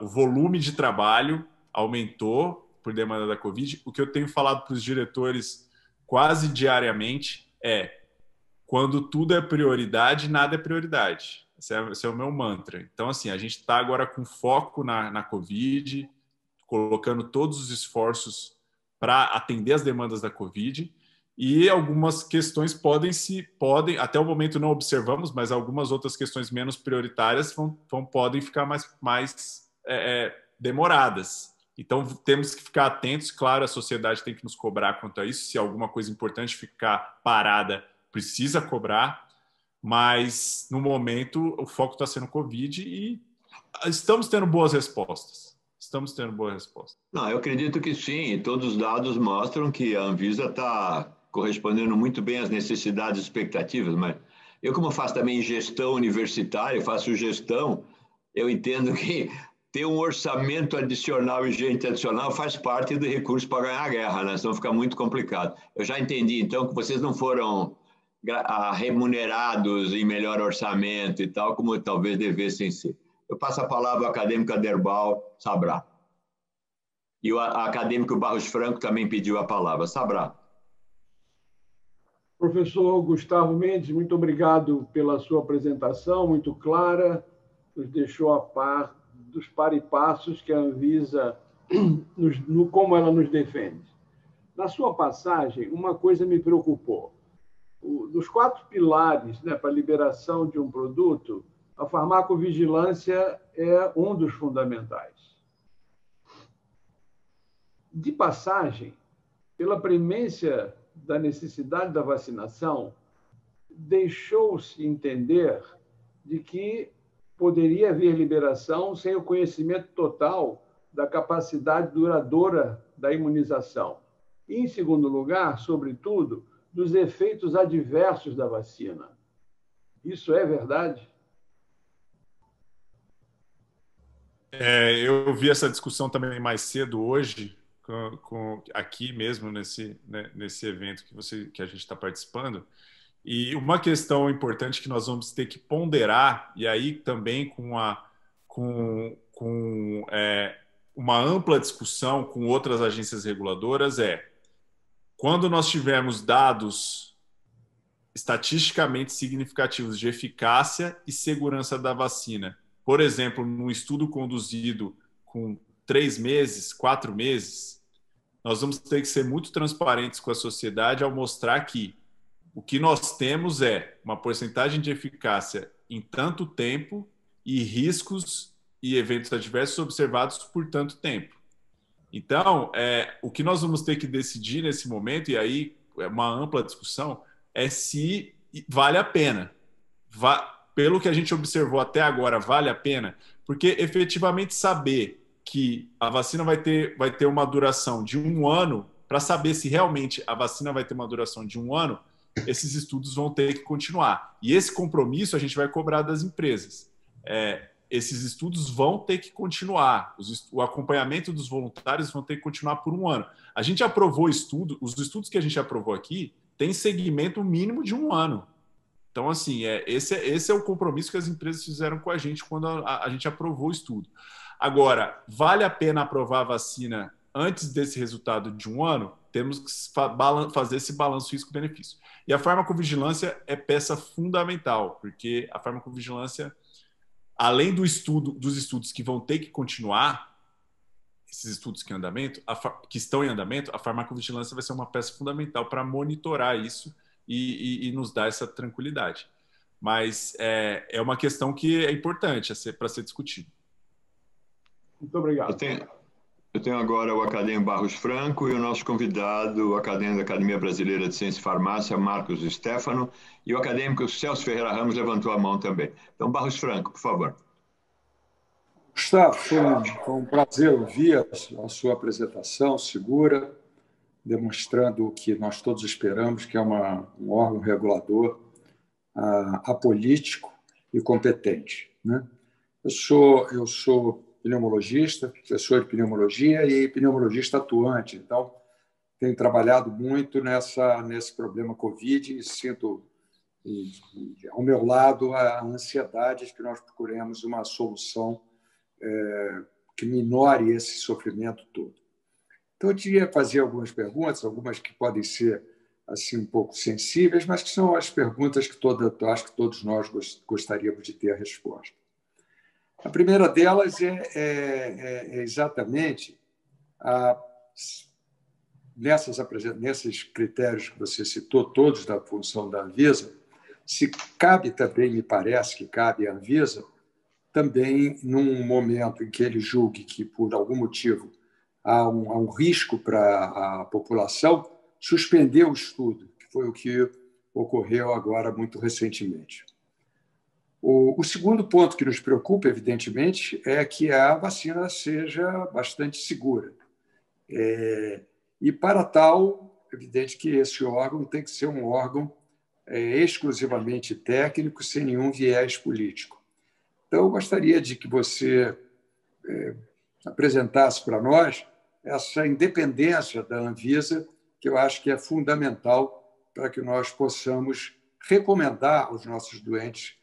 O volume de trabalho aumentou por demanda da Covid. O que eu tenho falado para os diretores quase diariamente quando tudo é prioridade, nada é prioridade. Esse é o meu mantra. Então, assim, a gente está agora com foco na Covid, colocando todos os esforços para atender as demandas da Covid, e algumas questões podem, até o momento não observamos, mas algumas outras questões menos prioritárias podem ficar mais demoradas. Então, temos que ficar atentos. Claro, a sociedade tem que nos cobrar quanto a isso. Se alguma coisa importante ficar parada, precisa cobrar. Mas, no momento, o foco está sendo Covid e estamos tendo boas respostas. Não, eu acredito que sim. Todos os dados mostram que a Anvisa está correspondendo muito bem às necessidades e expectativas. Mas eu, como faço também gestão universitária, faço gestão, eu entendo que ter um orçamento adicional e gente adicional faz parte do recurso para ganhar a guerra, né? Senão fica muito complicado. Eu já entendi, então, que vocês não foram remunerados em melhor orçamento e tal, como talvez devessem ser. Eu passo a palavra ao acadêmico Aderbal Sabrá. E o acadêmico Barros Franco também pediu a palavra. Sabrá. Professor Gustavo Mendes, muito obrigado pela sua apresentação, muito clara, nos deixou a par dos paripassos que a Anvisa, como ela nos defende. Na sua passagem, uma coisa me preocupou. Dos 4 pilares, né, para a liberação de um produto, a farmacovigilância é um dos fundamentais. De passagem, pela premência da necessidade da vacinação, deixou-se entender de que poderia haver liberação sem o conhecimento total da capacidade duradoura da imunização. E, em segundo lugar, sobretudo, dos efeitos adversos da vacina. Isso é verdade? Eu vi essa discussão também mais cedo hoje, aqui mesmo nesse evento que a gente está participando. E uma questão importante que nós vamos ter que ponderar, e aí também com uma ampla discussão com outras agências reguladoras, quando nós tivermos dados estatisticamente significativos de eficácia e segurança da vacina, por exemplo, num estudo conduzido com 3 meses, 4 meses, nós vamos ter que ser muito transparentes com a sociedade ao mostrar que o que nós temos é uma porcentagem de eficácia em tanto tempo e riscos e eventos adversos observados por tanto tempo. Então, o que nós vamos ter que decidir nesse momento, e aí é uma ampla discussão, é se vale a pena. Pelo que a gente observou até agora, vale a pena? Porque efetivamente saber que a vacina vai ter uma duração de 1 ano, para saber se realmente a vacina vai ter uma duração de 1 ano, esses estudos vão ter que continuar. E esse compromisso a gente vai cobrar das empresas. Esses estudos vão ter que continuar. O acompanhamento dos voluntários vão ter que continuar por 1 ano. A gente aprovou os estudos que a gente aprovou aqui têm segmento mínimo de 1 ano. Então, assim, esse é o compromisso que as empresas fizeram com a gente quando a gente aprovou o estudo. Agora, vale a pena aprovar a vacina antes desse resultado de 1 ano? Temos que fazer esse balanço risco-benefício. E a farmacovigilância é peça fundamental, porque a farmacovigilância, além dos estudos que vão ter que continuar, esses estudos que estão em andamento, a farmacovigilância vai ser uma peça fundamental para monitorar isso e nos dar essa tranquilidade. Mas é uma questão que é importante para ser discutida. Muito obrigado. Eu tenho agora o acadêmico Barros Franco e o nosso convidado, o acadêmico da Academia Brasileira de Ciência e Farmácia, Marcos Stefano, e o acadêmico Celso Ferreira Ramos levantou a mão também. Então, Barros Franco, por favor. Gustavo, foi um prazer ouvir a sua apresentação segura, demonstrando o que nós todos esperamos, que é um órgão regulador apolítico e competente, né? Eu sou pneumologista, professor de pneumologia e pneumologista atuante, então tenho trabalhado muito nesse problema Covid e sinto ao meu lado a ansiedade de que nós procuremos uma solução que minore esse sofrimento todo. Então, eu queria fazer algumas perguntas, algumas que podem ser assim um pouco sensíveis, mas que são as perguntas que eu acho que todos nós gostaríamos de ter a resposta. A primeira delas é exatamente nesses critérios que você citou, todos da função da Anvisa, se cabe também, me parece que cabe à Anvisa, também num momento em que ele julgue que, por algum motivo, há um risco para a população, suspender o estudo, que foi o que ocorreu agora muito recentemente. O segundo ponto que nos preocupa, evidentemente, é que a vacina seja bastante segura. E, para tal, é evidente que esse órgão tem que ser um órgão exclusivamente técnico, sem nenhum viés político. Então, eu gostaria de que você apresentasse para nós essa independência da Anvisa, que eu acho que é fundamental para que nós possamos recomendar aos nossos doentes,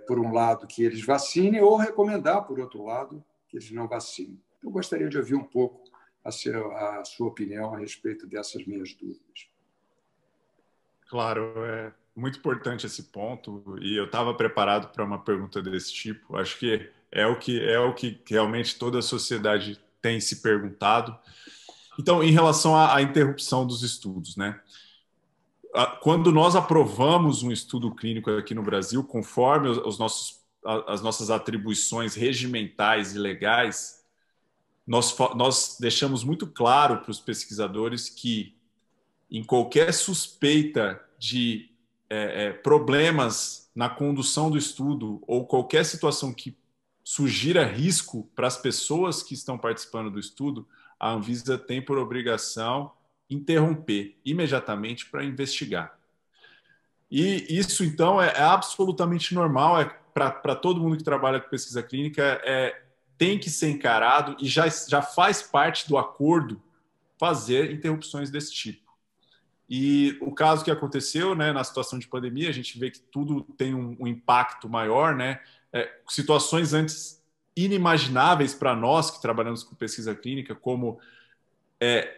por um lado, que eles vacinem, ou recomendar, por outro lado, que eles não vacinem. Eu gostaria de ouvir um pouco a sua opinião a respeito dessas minhas dúvidas. Claro, é muito importante esse ponto, e eu estava preparado para uma pergunta desse tipo. Acho que é o que realmente toda a sociedade tem se perguntado. Então, em relação à interrupção dos estudos, né? Quando nós aprovamos um estudo clínico aqui no Brasil, conforme as nossas atribuições regimentais e legais, nós deixamos muito claro para os pesquisadores que, em qualquer suspeita de problemas na condução do estudo ou qualquer situação que sugira risco para as pessoas que estão participando do estudo, a Anvisa tem por obrigação interromper imediatamente para investigar. E isso, então, é absolutamente normal, para todo mundo que trabalha com pesquisa clínica, tem que ser encarado e já faz parte do acordo fazer interrupções desse tipo. E o caso que aconteceu, né, na situação de pandemia, a gente vê que tudo tem um impacto maior, né? Situações antes inimagináveis para nós que trabalhamos com pesquisa clínica, como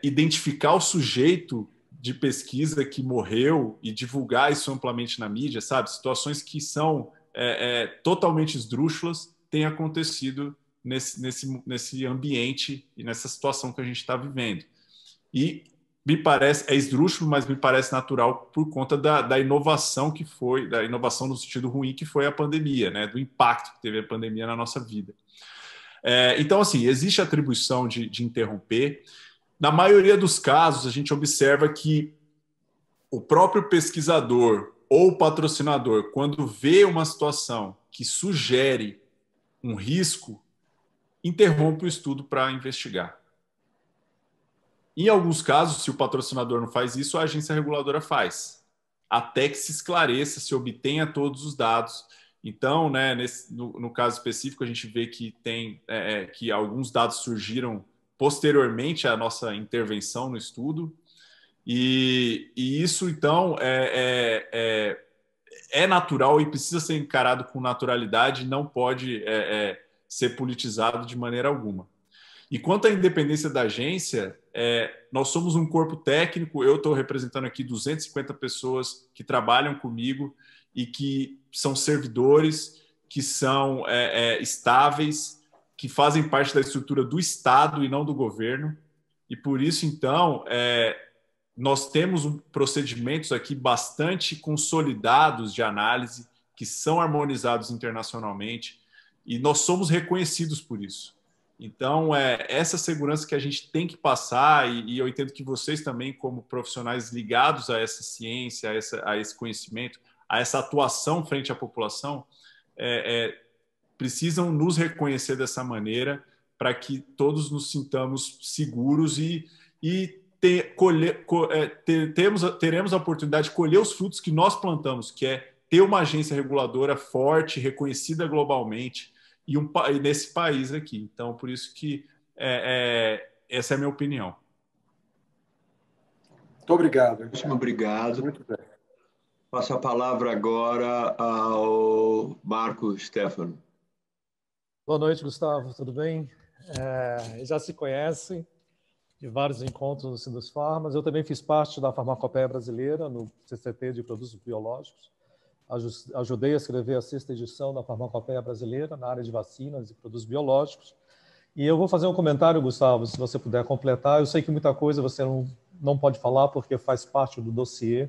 identificar o sujeito de pesquisa que morreu e divulgar isso amplamente na mídia, sabe? Situações que são totalmente esdrúxulas têm acontecido nesse ambiente e nessa situação que a gente está vivendo. E me parece, é esdrúxulo, mas me parece natural por conta da inovação que foi, da inovação no sentido ruim que foi a pandemia, né? Do impacto que teve a pandemia na nossa vida. Então, assim, existe a atribuição de interromper. Na maioria dos casos, a gente observa que o próprio pesquisador ou o patrocinador, quando vê uma situação que sugere um risco, interrompe o estudo para investigar. Em alguns casos, se o patrocinador não faz isso, a agência reguladora faz, até que se esclareça, se obtenha todos os dados. Então, né, no caso específico, a gente vê que que alguns dados surgiram posteriormente à nossa intervenção no estudo, e isso, então, é natural e precisa ser encarado com naturalidade, não pode ser politizado de maneira alguma. E quanto à independência da agência, nós somos um corpo técnico, eu estou representando aqui 250 pessoas que trabalham comigo e que são servidores, que são estáveis, que fazem parte da estrutura do Estado e não do governo. E por isso, então, nós temos procedimentos aqui bastante consolidados de análise, que são harmonizados internacionalmente, e nós somos reconhecidos por isso. Então, essa segurança que a gente tem que passar, e eu entendo que vocês também, como profissionais ligados a essa ciência, a esse conhecimento, a essa atuação frente à população, precisam nos reconhecer dessa maneira para que todos nos sintamos seguros e teremos a oportunidade de colher os frutos que nós plantamos, que é ter uma agência reguladora forte, reconhecida globalmente, e nesse país aqui. Então, por isso que essa é a minha opinião. Muito obrigado. Muito obrigado. Muito bem. Passo a palavra agora ao Marco Stefano. Boa noite, Gustavo. Tudo bem? Já se conhecem de vários encontros no Sindusfarma, mas eu também fiz parte da Farmacopeia Brasileira, no CCP de Produtos Biológicos. Ajudei a escrever a 6ª edição da Farmacopeia Brasileira na área de vacinas e produtos biológicos. E eu vou fazer um comentário, Gustavo, se você puder completar. Eu sei que muita coisa você não pode falar porque faz parte do dossiê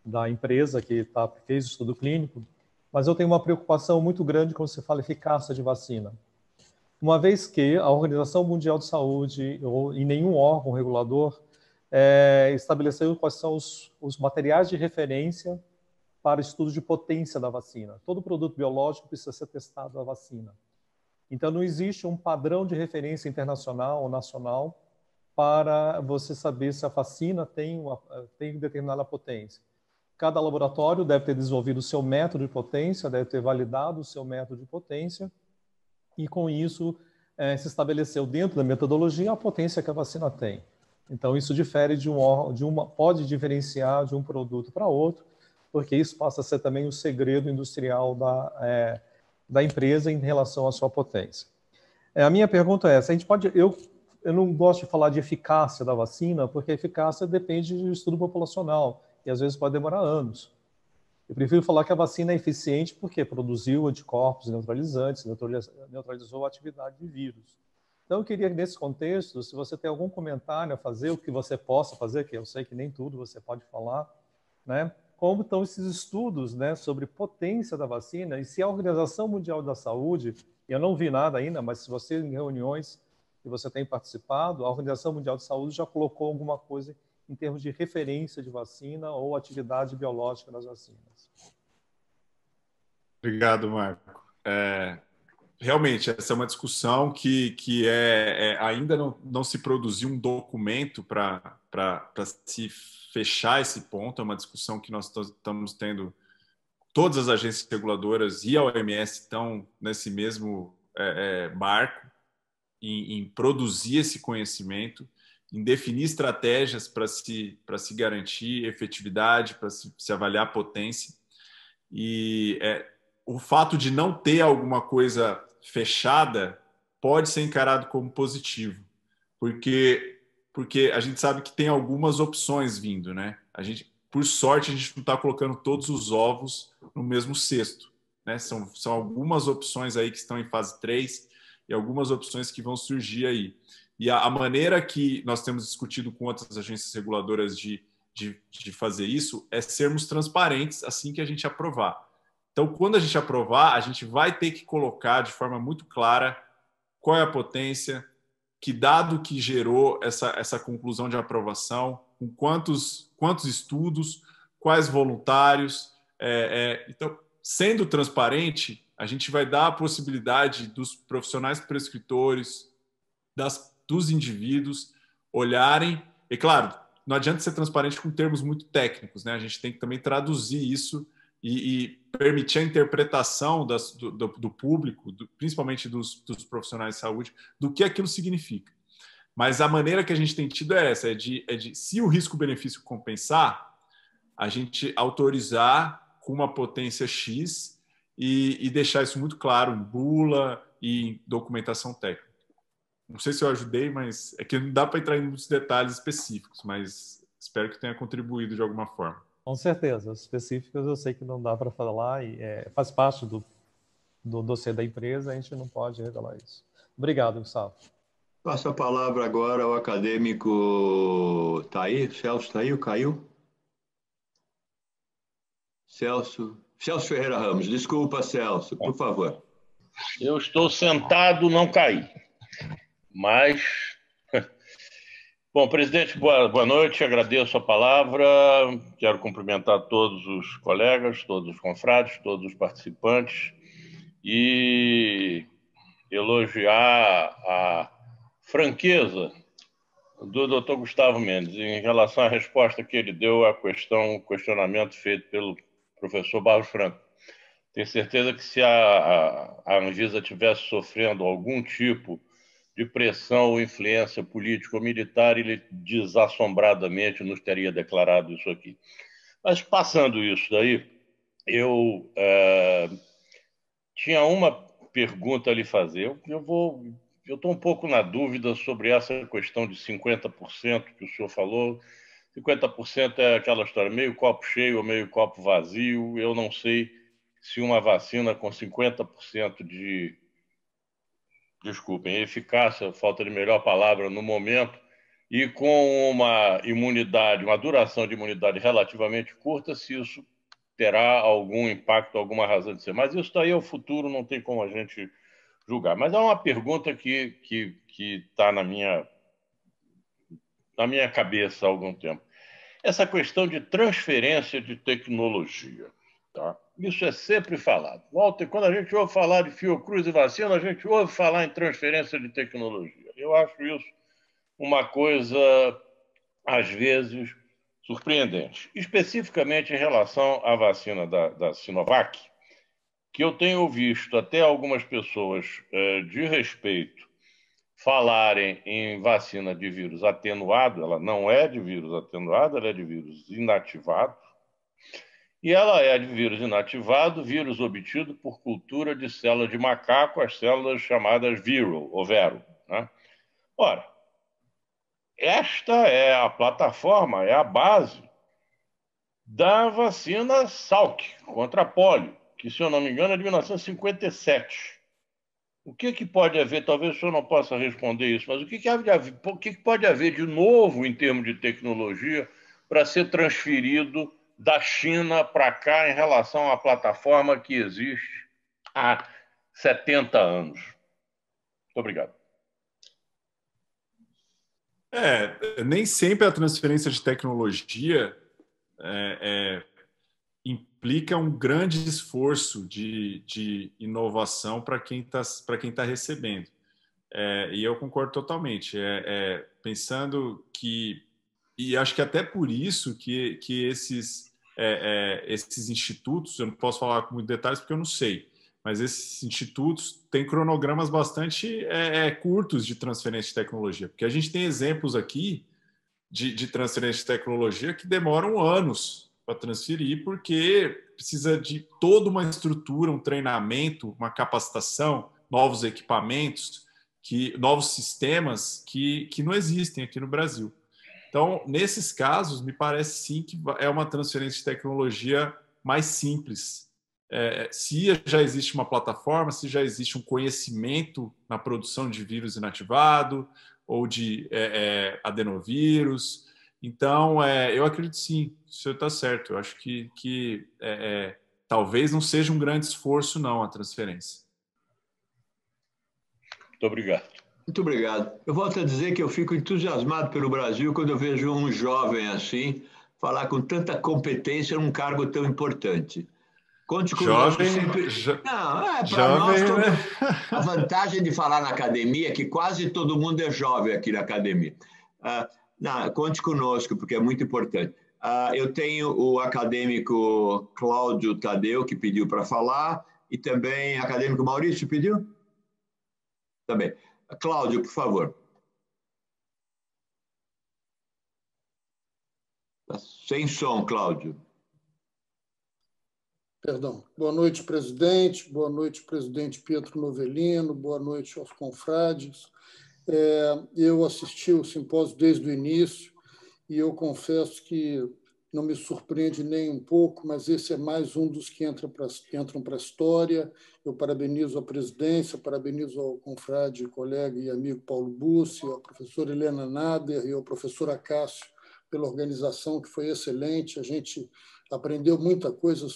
da empresa que fez o estudo clínico, mas eu tenho uma preocupação muito grande quando se fala eficácia de vacina. Uma vez que a Organização Mundial de Saúde ou em nenhum órgão regulador estabeleceu quais são os materiais de referência para estudo de potência da vacina. Todo produto biológico precisa ser testado a vacina. Então, não existe um padrão de referência internacional ou nacional para você saber se a vacina tem determinada potência. Cada laboratório deve ter desenvolvido o seu método de potência, deve ter validado o seu método de potência, e com isso se estabeleceu dentro da metodologia a potência que a vacina tem. Então, isso difere pode diferenciar de um produto para outro, porque isso passa a ser também o segredo industrial da empresa em relação à sua potência. A minha pergunta é essa: eu não gosto de falar de eficácia da vacina, porque a eficácia depende do estudo populacional. e às vezes pode demorar anos. Eu prefiro falar que a vacina é eficiente porque produziu anticorpos neutralizantes, neutralizou a atividade de vírus. Então, eu queria, nesse contexto, se você tem algum comentário a fazer, o que você possa fazer, que eu sei que nem tudo você pode falar, né? Como estão esses estudos, né, sobre potência da vacina e se a Organização Mundial da Saúde, eu não vi nada ainda, mas se você, em reuniões que você tem participado, a Organização Mundial de Saúde já colocou alguma coisa em termos de referência de vacina ou atividade biológica das vacinas. Obrigado, Marco. Realmente, essa é uma discussão que ainda não se produziu um documento para se fechar esse ponto. É uma discussão que nós estamos tendo, todas as agências reguladoras e a OMS estão nesse mesmo barco em produzir esse conhecimento, em definir estratégias para se garantir efetividade, para se avaliar a potência. E o fato de não ter alguma coisa fechada pode ser encarado como positivo, porque a gente sabe que tem algumas opções vindo, né? Por sorte, a gente não está colocando todos os ovos no mesmo cesto, né? São algumas opções aí que estão em fase 3 e algumas opções que vão surgir aí. E a maneira que nós temos discutido com outras agências reguladoras de fazer isso é sermos transparentes assim que a gente aprovar. Então, quando a gente aprovar, a gente vai ter que colocar de forma muito clara qual é a potência, que dado que gerou essa conclusão de aprovação, com quantos estudos, quais voluntários. Então, sendo transparente, a gente vai dar a possibilidade dos profissionais prescritores, dos indivíduos olharem. E, claro, não adianta ser transparente com termos muito técnicos, né? A gente tem que também traduzir isso e permitir a interpretação do público, principalmente dos profissionais de saúde, do que aquilo significa. Mas a maneira que a gente tem tido é essa, se o risco-benefício compensar, a gente autorizar com uma potência X e deixar isso muito claro em bula e em documentação técnica. Não sei se eu ajudei, mas é que não dá para entrar em muitos detalhes específicos, mas espero que tenha contribuído de alguma forma. Com certeza, as específicas eu sei que não dá para falar e faz parte do dossiê da empresa, a gente não pode revelar isso. Obrigado, Gustavo. Passo a palavra agora ao acadêmico Celso está aí ou caiu? Celso Ferreira Ramos. Desculpa, Celso, por favor. Eu estou sentado, não caí. Mas... Bom, presidente, boa noite, agradeço a palavra, quero cumprimentar todos os colegas, todos os confrades, todos os participantes e elogiar a franqueza do Dr. Gustavo Mendes em relação à resposta que ele deu ao questionamento feito pelo professor Barros Franco. Tenho certeza que se a Anvisa estivesse sofrendo algum tipo de pressão ou influência política ou militar, ele desassombradamente nos teria declarado isso aqui. Mas, passando isso daí, eu tinha uma pergunta a lhe fazer. Eu estou um pouco na dúvida sobre essa questão de 50% que o senhor falou. 50% é aquela história, meio copo cheio ou meio copo vazio. Eu não sei se uma vacina com 50% de... Desculpem, eficácia, falta de melhor palavra no momento, e com uma imunidade, uma duração de imunidade relativamente curta, se isso terá algum impacto, alguma razão de ser. Mas isso daí é o futuro, não tem como a gente julgar. Mas há uma pergunta que está na minha cabeça há algum tempo. Essa questão de transferência de tecnologia. Tá? Isso é sempre falado. Walter, quando a gente ouve falar de Fiocruz e vacina, a gente ouve falar em transferência de tecnologia. Eu acho isso uma coisa, às vezes, surpreendente. Especificamente em relação à vacina da Sinovac, que eu tenho visto até algumas pessoas de respeito falarem em vacina de vírus atenuado. Ela não é de vírus atenuado, ela é de vírus inativado. E ela é de vírus inativado, vírus obtido por cultura de células de macaco, as células chamadas viral, ou vero. Né? Ora, esta é a plataforma, é a base da vacina Salk contra a polio, que, se eu não me engano, é de 1957. O que pode haver, talvez o senhor não possa responder isso, mas o que pode haver de novo em termos de tecnologia para ser transferido da China para cá em relação à plataforma que existe há 70 anos? Muito obrigado. Nem sempre a transferência de tecnologia implica um grande esforço de inovação para quem tá recebendo. E eu concordo totalmente. Pensando que... E acho que até por isso que esses institutos, eu não posso falar com muitos detalhes porque eu não sei, mas esses institutos têm cronogramas bastante curtos de transferência de tecnologia. Porque a gente tem exemplos aqui de transferência de tecnologia que demoram anos para transferir, porque precisa de toda uma estrutura, um treinamento, uma capacitação, novos equipamentos, novos sistemas que não existem aqui no Brasil. Então, nesses casos, me parece sim que é uma transferência de tecnologia mais simples. Se já existe uma plataforma, se já existe um conhecimento na produção de vírus inativado ou de adenovírus. Então, eu acredito sim, o senhor está certo. Eu acho que talvez não seja um grande esforço, não, a transferência. Muito obrigado. Muito obrigado. Eu volto a dizer que eu fico entusiasmado pelo Brasil quando eu vejo um jovem assim falar com tanta competência num cargo tão importante. Conte conosco sempre. Não, para nós, a vantagem de falar na academia é que quase todo mundo é jovem aqui na academia. Conte conosco, porque é muito importante. Eu tenho o acadêmico Cláudio Tadeu, que pediu para falar, e também o acadêmico Maurício pediu? Também. Cláudio, por favor. Sem som, Cláudio. Perdão. Boa noite, presidente. Boa noite, presidente Pietro Novellino. Boa noite aos confrades. Eu assisti o simpósio desde o início e eu confesso que não me surpreende nem um pouco, mas esse é mais um dos que entram para a história. Eu parabenizo a presidência, parabenizo ao confrade, colega e amigo Paulo Bussi, a professora Helena Nader e ao professor Acácio pela organização, que foi excelente. A gente aprendeu muita coisa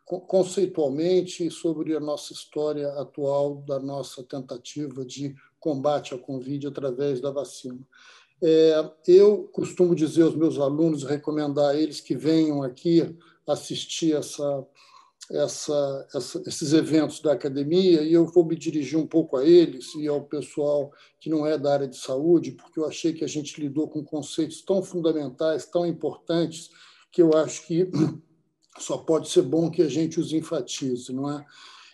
conceitualmente sobre a nossa história atual, da nossa tentativa de combate ao Covid através da vacina. Eu costumo dizer aos meus alunos, recomendar a eles que venham aqui assistir esses eventos da academia, e eu vou me dirigir um pouco a eles e ao pessoal que não é da área de saúde, porque eu achei que a gente lidou com conceitos tão fundamentais, tão importantes, que eu acho que só pode ser bom que a gente os enfatize, não é?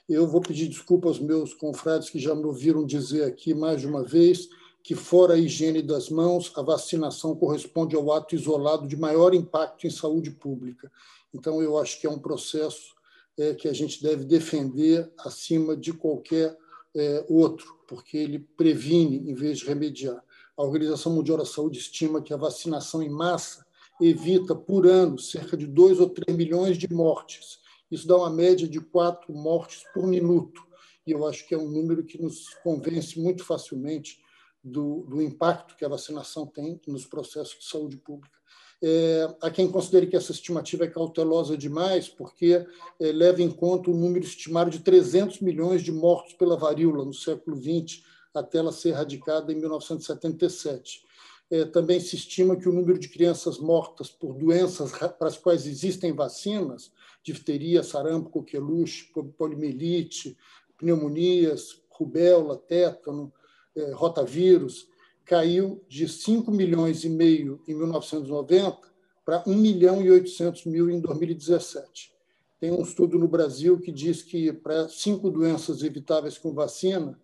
Eu vou pedir desculpa aos meus confrades que já me ouviram dizer aqui mais de uma vez que, fora a higiene das mãos, a vacinação corresponde ao ato isolado de maior impacto em saúde pública. Então, eu acho que é um processo que a gente deve defender acima de qualquer outro, porque ele previne em vez de remediar. A Organização Mundial da Saúde estima que a vacinação em massa evita, por ano, cerca de 2 ou 3 milhões de mortes. Isso dá uma média de 4 mortes por minuto. E eu acho que é um número que nos convence muito facilmente do impacto que a vacinação tem nos processos de saúde pública. Há quem considere que essa estimativa é cautelosa demais, porque leva em conta o número estimado de 300 milhões de mortos pela varíola no século XX, até ela ser erradicada em 1977. Também se estima que o número de crianças mortas por doenças para as quais existem vacinas, difteria, sarampo, coqueluche, poliomielite, pneumonias, rubéola, tétano, rotavírus, caiu de 5,5 milhões em 1990 para 1.800.000 em 2017. Tem um estudo no Brasil que diz que, para 5 doenças evitáveis com vacina,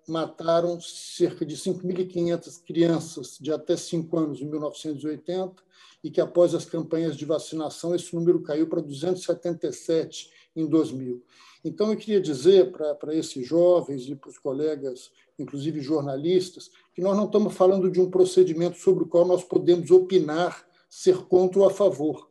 mataram cerca de 5.500 crianças de até 5 anos em 1980 e que, após as campanhas de vacinação, esse número caiu para 277 em 2000. Então, eu queria dizer para esses jovens e para os colegas, inclusive jornalistas, que nós não estamos falando de um procedimento sobre o qual nós podemos opinar, ser contra ou a favor.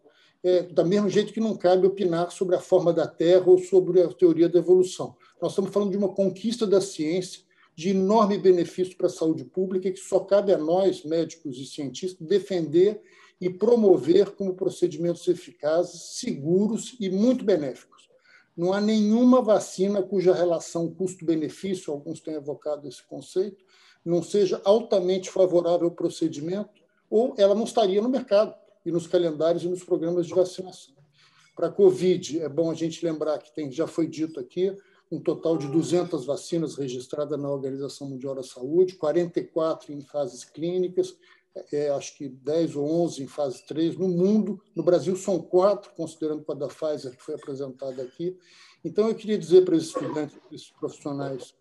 do mesmo jeito que não cabe opinar sobre a forma da Terra ou sobre a teoria da evolução. Nós estamos falando de uma conquista da ciência, de enorme benefício para a saúde pública, que só cabe a nós, médicos e cientistas, defender e promover como procedimentos eficazes, seguros e muito benéficos. Não há nenhuma vacina cuja relação custo-benefício, alguns têm evocado esse conceito, não seja altamente favorável ao procedimento, ou ela não estaria no mercado e nos calendários e nos programas de vacinação. Para a Covid, é bom a gente lembrar que já foi dito aqui, um total de 200 vacinas registradas na Organização Mundial da Saúde, 44 em fases clínicas, acho que 10 ou 11 em fase 3 no mundo. No Brasil são 4, considerando com a da Pfizer, que foi apresentada aqui. Então, eu queria dizer para esses estudantes, para esses profissionais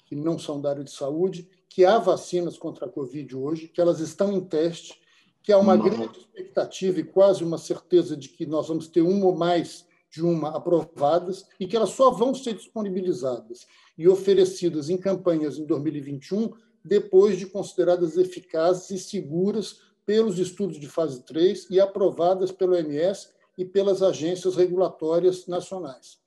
que não são da área de saúde, que há vacinas contra a Covid hoje, que elas estão em teste, que há uma grande expectativa e quase uma certeza de que nós vamos ter uma ou mais de uma aprovadas e que elas só vão ser disponibilizadas e oferecidas em campanhas em 2021, depois de consideradas eficazes e seguras pelos estudos de fase 3 e aprovadas pelo OMS e pelas agências regulatórias nacionais.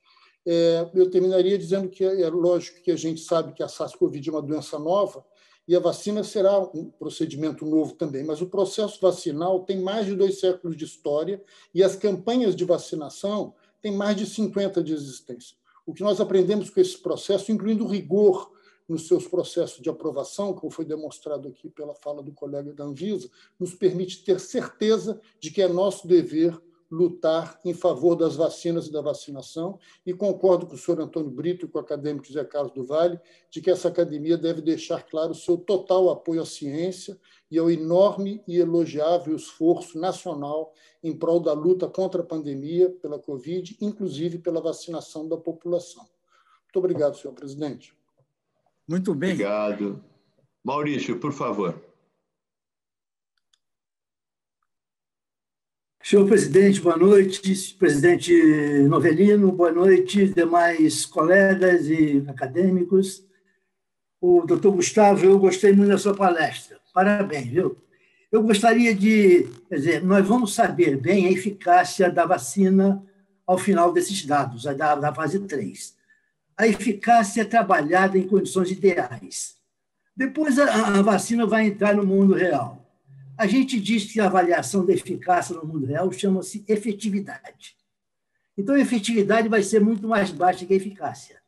Eu terminaria dizendo que é lógico que a gente sabe que a SARS-CoV é uma doença nova e a vacina será um procedimento novo também, mas o processo vacinal tem mais de 2 séculos de história e as campanhas de vacinação têm mais de 50 de existência. O que nós aprendemos com esse processo, incluindo o rigor nos seus processos de aprovação, como foi demonstrado aqui pela fala do colega da Anvisa, nos permite ter certeza de que é nosso dever lutar em favor das vacinas e da vacinação, e concordo com o senhor Antônio Brito e com o acadêmico José Carlos do Vale, de que essa academia deve deixar claro o seu total apoio à ciência e ao enorme e elogiável esforço nacional em prol da luta contra a pandemia pela Covid, inclusive pela vacinação da população. Muito obrigado, senhor presidente. Muito bem. Obrigado. Maurício, por favor. Senhor presidente, boa noite. Presidente Novelino, boa noite. Demais colegas e acadêmicos. O doutor Gustavo, eu gostei muito da sua palestra. Parabéns, viu? Eu gostaria de... Quer dizer, nós vamos saber bem a eficácia da vacina ao final desses dados, da fase 3. A eficácia é trabalhada em condições ideais. Depois, a vacina vai entrar no mundo real. A gente diz que a avaliação da eficácia no mundo real chama-se efetividade. Então, a efetividade vai ser muito mais baixa que a eficácia.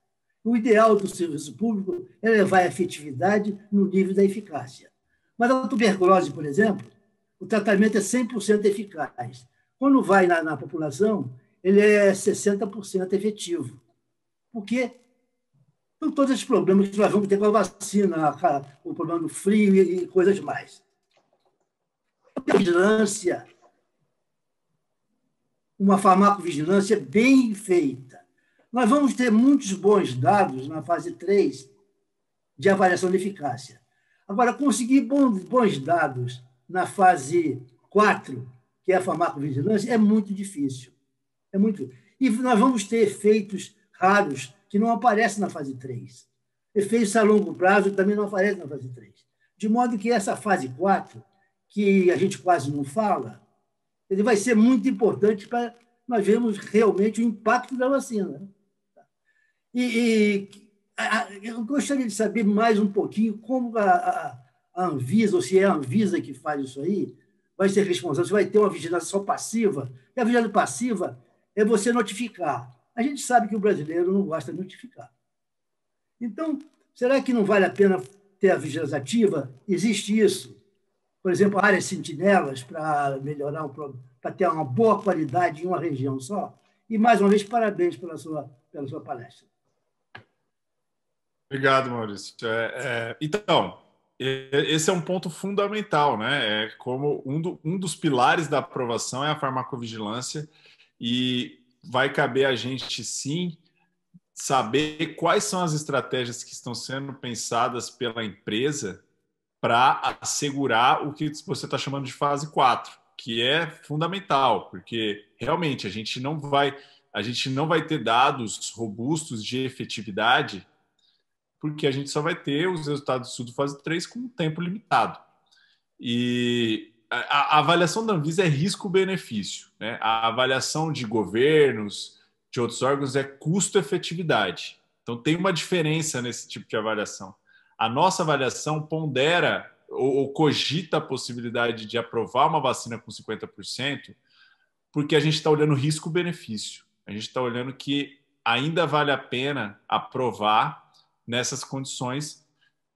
O ideal do serviço público é levar a efetividade no nível da eficácia. Mas a tuberculose, por exemplo, o tratamento é 100% eficaz. Quando vai na população, ele é 60% efetivo. Por quê? Então, todos esses problemas que nós vamos ter com a vacina, o problema do frio e coisas mais. Vigilância, uma farmacovigilância bem feita. Nós vamos ter muitos bons dados na fase 3 de avaliação de eficácia. Agora, conseguir bons dados na fase 4, que é a farmacovigilância, é muito difícil. E nós vamos ter efeitos raros que não aparecem na fase 3. Efeitos a longo prazo também não aparecem na fase 3. De modo que essa fase 4, que a gente quase não fala, ele vai ser muito importante para nós vermos realmente o impacto da vacina. Eu gostaria de saber mais um pouquinho como a Anvisa, ou se é a Anvisa que faz isso aí, vai ser responsável, se vai ter uma vigilância só passiva. E a vigilância passiva é você notificar. A gente sabe que o brasileiro não gosta de notificar. Então, será que não vale a pena ter a vigilância ativa? Existe isso. Por exemplo, áreas sentinelas para melhorar para ter uma boa qualidade em uma região só. E, mais uma vez, parabéns pela sua palestra. Obrigado, Maurício. Então, esse é um ponto fundamental, né? Como um dos pilares da aprovação é a farmacovigilância, e vai caber a gente, sim, saber quais são as estratégias que estão sendo pensadas pela empresa para assegurar o que você está chamando de fase 4, que é fundamental, porque realmente a gente não vai ter dados robustos de efetividade, porque a gente só vai ter os resultados do estudo fase 3 com um tempo limitado. E a avaliação da Anvisa é risco-benefício, né? A avaliação de governos, de outros órgãos, é custo-efetividade. Então, tem uma diferença nesse tipo de avaliação. A nossa avaliação pondera ou cogita a possibilidade de aprovar uma vacina com 50%, porque a gente está olhando risco-benefício. A gente está olhando que ainda vale a pena aprovar nessas condições.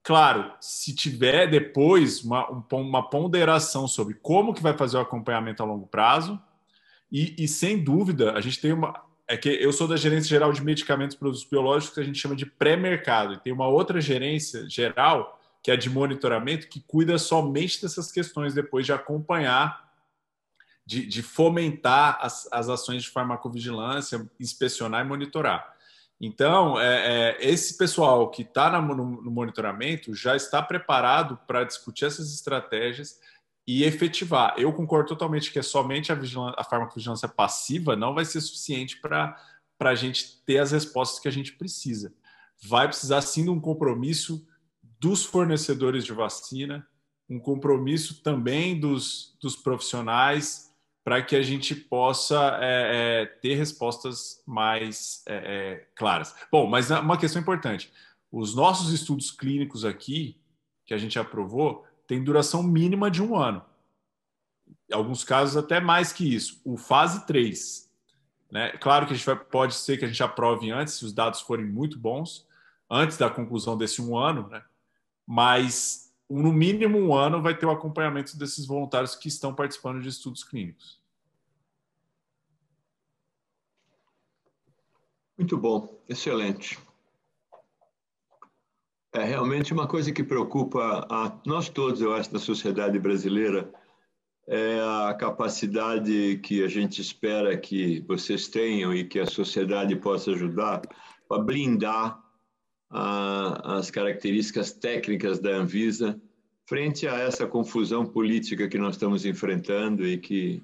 Claro, se tiver depois uma ponderação sobre como que vai fazer o acompanhamento a longo prazo, e sem dúvida, a gente tem uma... É que eu sou da Gerência Geral de Medicamentos e Produtos Biológicos, que a gente chama de pré-mercado, e tem uma outra gerência geral, que é a de monitoramento, que cuida somente dessas questões depois de acompanhar, de fomentar as ações de farmacovigilância, inspecionar e monitorar. Então, esse pessoal que está no monitoramento já está preparado para discutir essas estratégias e efetivar. Eu concordo totalmente que é somente a farmacovigilância passiva não vai ser suficiente para a gente ter as respostas que a gente precisa. Vai precisar, sim, de um compromisso dos fornecedores de vacina, um compromisso também dos profissionais, para que a gente possa ter respostas mais claras. Bom, mas uma questão importante. Os nossos estudos clínicos aqui, que a gente aprovou, têm duração mínima de 1 ano. Em alguns casos, até mais que isso. O fase 3. Né? Claro que pode ser que a gente aprove antes, se os dados forem muito bons, antes da conclusão desse 1 ano, né? Mas no mínimo 1 ano vai ter o acompanhamento desses voluntários que estão participando de estudos clínicos. Muito bom, excelente. É realmente uma coisa que preocupa a nós todos, eu acho, da sociedade brasileira, é a capacidade que a gente espera que vocês tenham e que a sociedade possa ajudar para blindar as características técnicas da Anvisa frente a essa confusão política que nós estamos enfrentando e que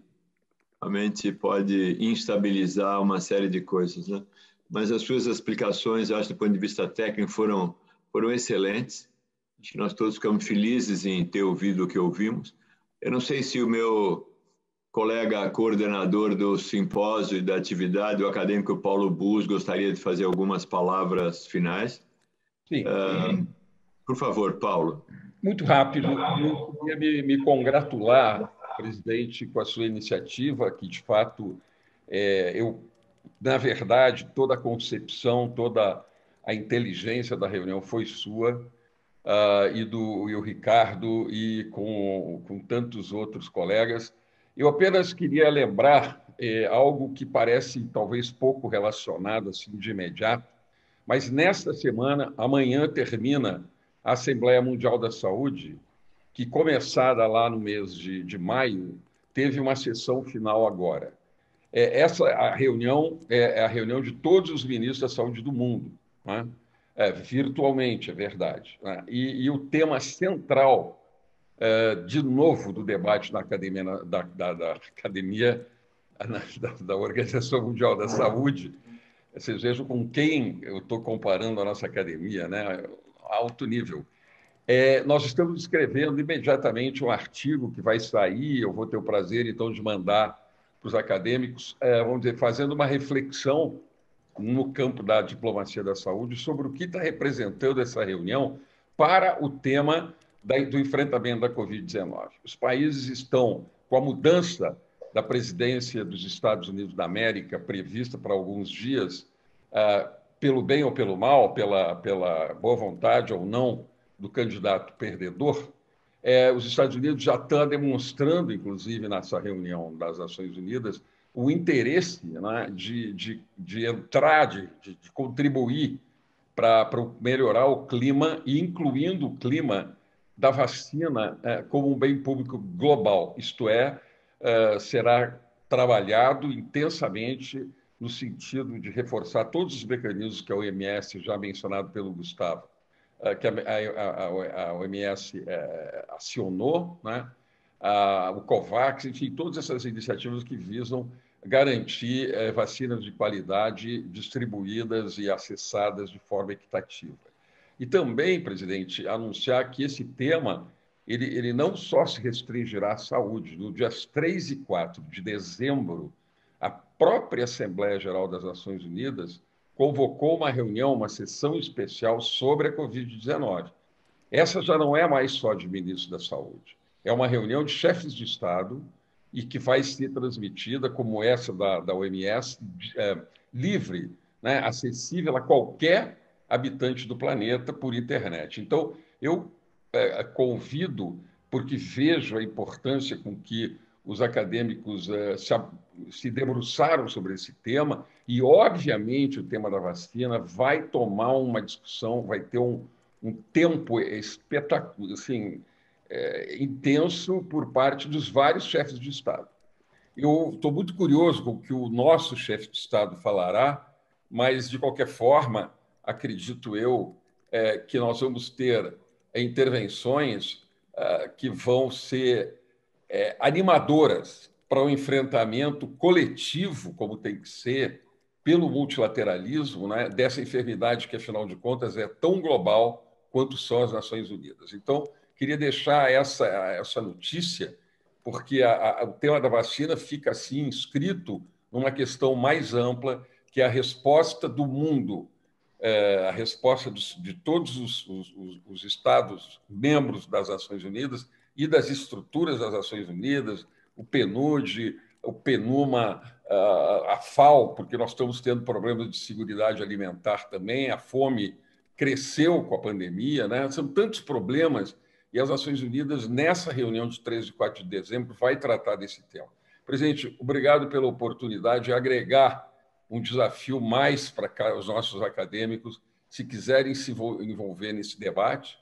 realmente pode instabilizar uma série de coisas, né? Mas as suas explicações, acho, do ponto de vista técnico, foram excelentes. Acho que nós todos ficamos felizes em ter ouvido o que ouvimos. Eu não sei se o meu colega coordenador do simpósio e da atividade, o acadêmico Paulo Bus, gostaria de fazer algumas palavras finais. Sim. Por favor, Paulo. Muito rápido. Eu queria me congratular, presidente, com a sua iniciativa, que, de fato, na verdade, toda a concepção, toda a inteligência da reunião foi sua, e o Ricardo, e com tantos outros colegas. Eu apenas queria lembrar algo que parece talvez pouco relacionado assim, de imediato, mas nesta semana, amanhã, termina a Assembleia Mundial da Saúde, que, começada lá no mês de maio, teve uma sessão final agora. A reunião é a reunião de todos os ministros da saúde do mundo, né? Virtualmente, é verdade. Né? E o tema central, de novo, do debate na academia, da Organização Mundial da Saúde, vocês vejam com quem eu estou comparando a nossa academia, né? Alto nível. Nós estamos escrevendo imediatamente um artigo que vai sair, eu vou ter o prazer, então, de mandar para os acadêmicos, vamos dizer, fazendo uma reflexão no campo da diplomacia da saúde sobre o que está representando essa reunião para o tema do enfrentamento da Covid-19. Os países estão, com a mudança da presidência dos Estados Unidos da América, prevista para alguns dias, pelo bem ou pelo mal, pela boa vontade ou não do candidato perdedor, os Estados Unidos já estão demonstrando, inclusive nessa reunião das Nações Unidas, o interesse, né, de entrar, de contribuir para melhorar o clima, e incluindo o clima da vacina como um bem público global. Isto será trabalhado intensamente no sentido de reforçar todos os mecanismos que a OMS, já mencionado pelo Gustavo, que a OMS acionou, né? O COVAX, enfim, todas essas iniciativas que visam garantir vacinas de qualidade distribuídas e acessadas de forma equitativa. E também, presidente, anunciar que esse tema ele não só se restringirá à saúde. No dias 3 e 4 de dezembro, a própria Assembleia Geral das Nações Unidas convocou uma reunião, uma sessão especial sobre a Covid-19. Essa já não é mais só de ministros da Saúde. É uma reunião de chefes de Estado e que vai ser transmitida, como essa da OMS, livre, né, acessível a qualquer habitante do planeta por internet. Então, eu convido, porque vejo a importância com que os acadêmicos se debruçaram sobre esse tema, e, obviamente, o tema da vacina vai tomar uma discussão, vai ter um tempo espetacular, assim, intenso por parte dos vários chefes de Estado. Eu estou muito curioso com o que o nosso chefe de Estado falará, mas, de qualquer forma, acredito eu que nós vamos ter intervenções que vão ser animadoras para o enfrentamento coletivo, como tem que ser, pelo multilateralismo, né, dessa enfermidade que, afinal de contas, é tão global quanto são as Nações Unidas. Então, queria deixar essa notícia, porque o tema da vacina fica, assim, inscrito numa questão mais ampla, que é a resposta do mundo, a resposta de todos os Estados membros das Nações Unidas e das estruturas das Nações Unidas, o PNUD, o PNUMA, a FAO, porque nós estamos tendo problemas de seguridade alimentar também, a fome cresceu com a pandemia, né? São tantos problemas, e as Nações Unidas, nessa reunião de 3 e 4 de dezembro, vai tratar desse tema. Presidente, obrigado pela oportunidade de agregar um desafio mais para os nossos acadêmicos, se quiserem se envolver nesse debate.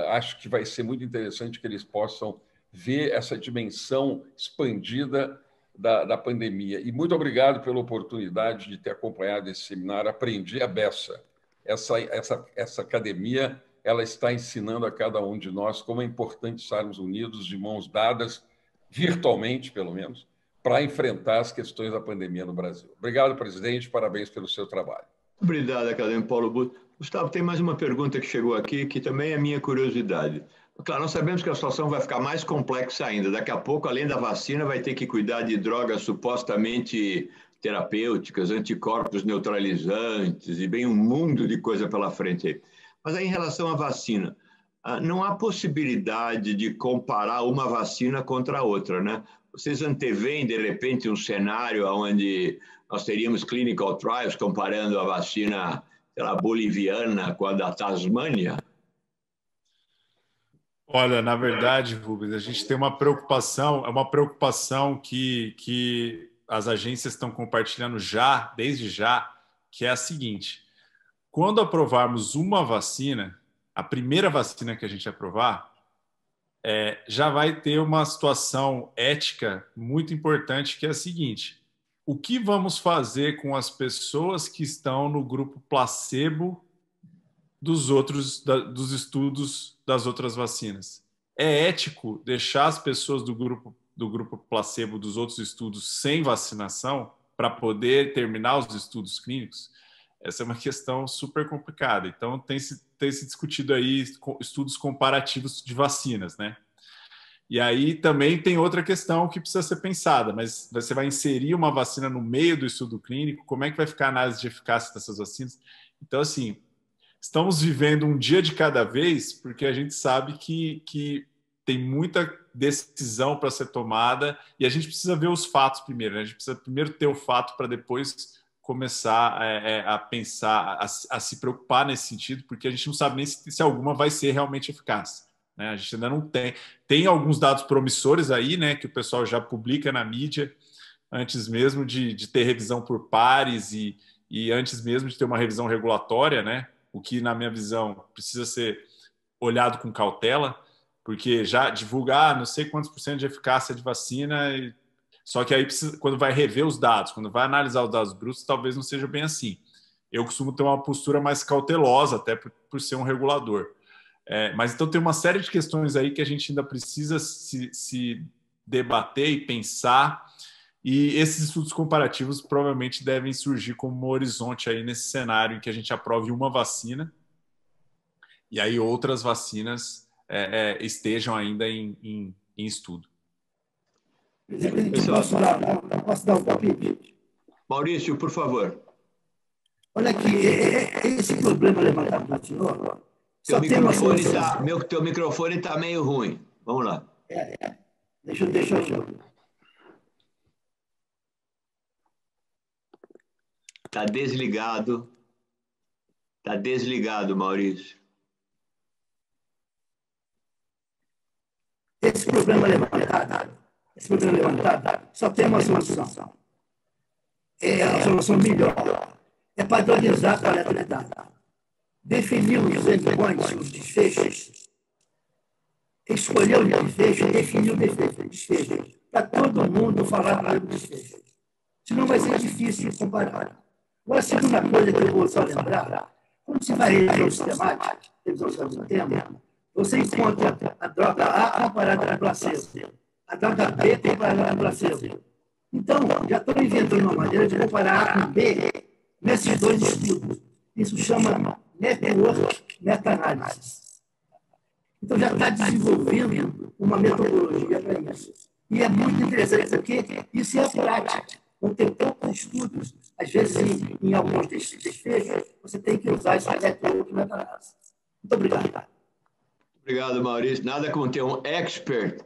Acho que vai ser muito interessante que eles possam ver essa dimensão expandida da pandemia. E muito obrigado pela oportunidade de ter acompanhado esse seminário. Aprendi a beça. Essa academia, ela está ensinando a cada um de nós como é importante estarmos unidos, de mãos dadas, virtualmente, pelo menos, para enfrentar as questões da pandemia no Brasil. Obrigado, presidente. Parabéns pelo seu trabalho. Obrigado, acadêmico Paulo Busto. Gustavo, tem mais uma pergunta que chegou aqui, que também é minha curiosidade. Claro, nós sabemos que a situação vai ficar mais complexa ainda. Daqui a pouco, além da vacina, vai ter que cuidar de drogas supostamente terapêuticas, anticorpos neutralizantes e bem um mundo de coisa pela frente aí. Mas aí, em relação à vacina, não há possibilidade de comparar uma vacina contra a outra, né? Vocês anteveem, de repente, um cenário onde nós teríamos clinical trials comparando a vacina, sei lá, boliviana com a da Tasmânia? Olha, na verdade, Rubens, a gente tem uma preocupação, que as agências estão compartilhando desde já, que é a seguinte: quando aprovarmos uma vacina, a primeira vacina que a gente aprovar, já vai ter uma situação ética muito importante, que é a seguinte: o que vamos fazer com as pessoas que estão no grupo placebo dos estudos das outras vacinas? É ético deixar as pessoas do grupo placebo dos outros estudos sem vacinação para poder terminar os estudos clínicos? Essa é uma questão super complicada. Então, tem se discutido aí estudos comparativos de vacinas, né? E aí também tem outra questão que precisa ser pensada, mas você vai inserir uma vacina no meio do estudo clínico, como é que vai ficar a análise de eficácia dessas vacinas? Então, assim, estamos vivendo um dia de cada vez, porque a gente sabe que tem muita decisão para ser tomada e a gente precisa ver os fatos primeiro, né? A gente precisa primeiro ter o fato para depois começar a pensar, a se preocupar nesse sentido, porque a gente não sabe nem se alguma vai ser realmente eficaz, né? A gente ainda não tem alguns dados promissores aí, né, que o pessoal já publica na mídia antes mesmo de ter revisão por pares e antes mesmo de ter uma revisão regulatória, né? O que, na minha visão, precisa ser olhado com cautela, porque já divulgar não sei quantos % de eficácia de vacina, só que aí quando vai rever os dados, quando vai analisar os dados brutos, talvez não seja bem assim. Eu costumo ter uma postura mais cautelosa, até por ser um regulador. Mas então tem uma série de questões aí que a gente ainda precisa se debater e pensar, e esses estudos comparativos provavelmente devem surgir como um horizonte aí nesse cenário em que a gente aprove uma vacina e aí outras vacinas estejam ainda em estudo. Posso dar um palpite? Maurício, por favor. Olha aqui, esse problema levantado pelo senhor... Teu microfone está meio ruim. Vamos lá. Deixa eu... Está desligado. Está desligado, Maurício. Esse problema levantado só tem uma solução. É a solução melhor. É padronizar a coleta de dados. Definir os endpoints, os desfechos. Escolher o desfecho e definir o desfecho. Para todo mundo falar para o desfecho. Senão vai ser difícil de comparar. Agora, a segunda coisa que eu vou só lembrar, quando você vai revisão sistemática, revisão do tema, você encontra a droga A comparada com a placebo, a droga B comparada com a placebo. Então, já estou inventando uma maneira de comparar A com B nesses dois estudos. Isso chama network meta-análise. Então, já está desenvolvendo uma metodologia para isso. E é muito interessante, porque isso é a prática. Quando tem poucos estudos, às vezes, em alguns desfechos, você tem que usar esse network meta-análise. Muito obrigado. Obrigado, Maurício. Nada como ter um expert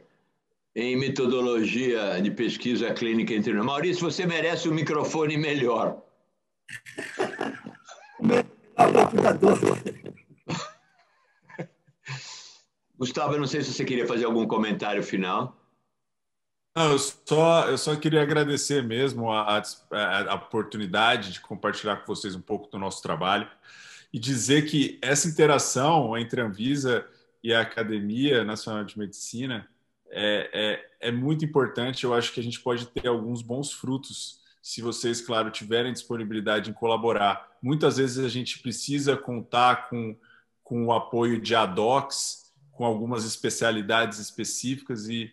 em metodologia de pesquisa clínica entre nós. Maurício, você merece um microfone melhor. Gustavo, eu não sei se você queria fazer algum comentário final. Não, eu só queria agradecer mesmo a oportunidade de compartilhar com vocês um pouco do nosso trabalho e dizer que essa interação entre a Anvisa e a Academia Nacional de Medicina é muito importante. Eu acho que a gente pode ter alguns bons frutos se vocês, claro, tiverem disponibilidade em colaborar. Muitas vezes a gente precisa contar com o apoio de ad-hocs, com algumas especialidades específicas e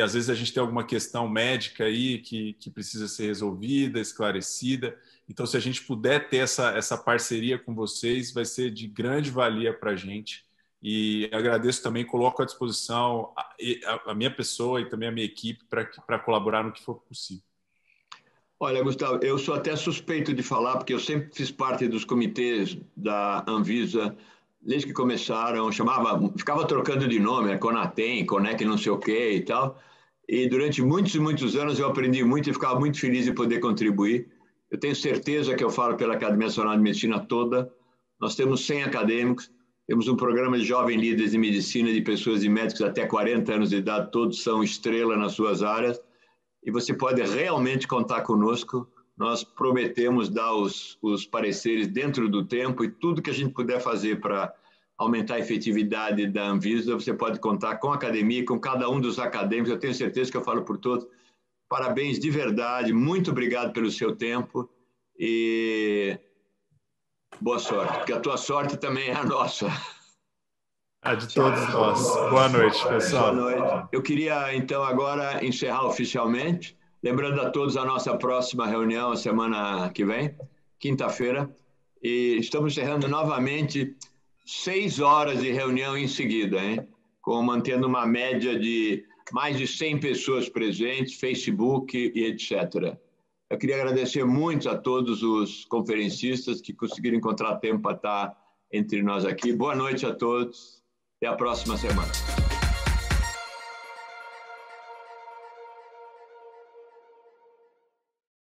às vezes a gente tem alguma questão médica aí que precisa ser resolvida, esclarecida. Então, se a gente puder ter essa parceria com vocês, vai ser de grande valia para a gente. E agradeço também, coloco à disposição a minha pessoa e também a minha equipe para colaborar no que for possível. Olha, Gustavo, eu sou até suspeito de falar, porque eu sempre fiz parte dos comitês da Anvisa, desde que começaram, ficava trocando de nome, Conatem, Conec não sei o quê e tal. E durante muitos e muitos anos eu aprendi muito e ficava muito feliz de poder contribuir. Eu tenho certeza que eu falo pela Academia Nacional de Medicina toda. Nós temos 100 acadêmicos, temos um programa de jovens líderes de medicina, de pessoas e médicos até 40 anos de idade, todos são estrela nas suas áreas. E você pode realmente contar conosco. Nós prometemos dar os pareceres dentro do tempo e tudo que a gente puder fazer para aumentar a efetividade da Anvisa, você pode contar com a academia, com cada um dos acadêmicos. Eu tenho certeza que eu falo por todos. Parabéns de verdade, muito obrigado pelo seu tempo e boa sorte, porque a tua sorte também é a nossa. De todos nós. Boa noite, pessoal. Boa noite. Eu queria, então, agora encerrar oficialmente, lembrando a todos a nossa próxima reunião, semana que vem, quinta-feira, e estamos encerrando novamente 6 horas de reunião em seguida, hein? Mantendo uma média de mais de 100 pessoas presentes, Facebook e etc. Eu queria agradecer muito a todos os conferencistas que conseguiram encontrar tempo para estar entre nós aqui. Boa noite a todos. Até a próxima semana.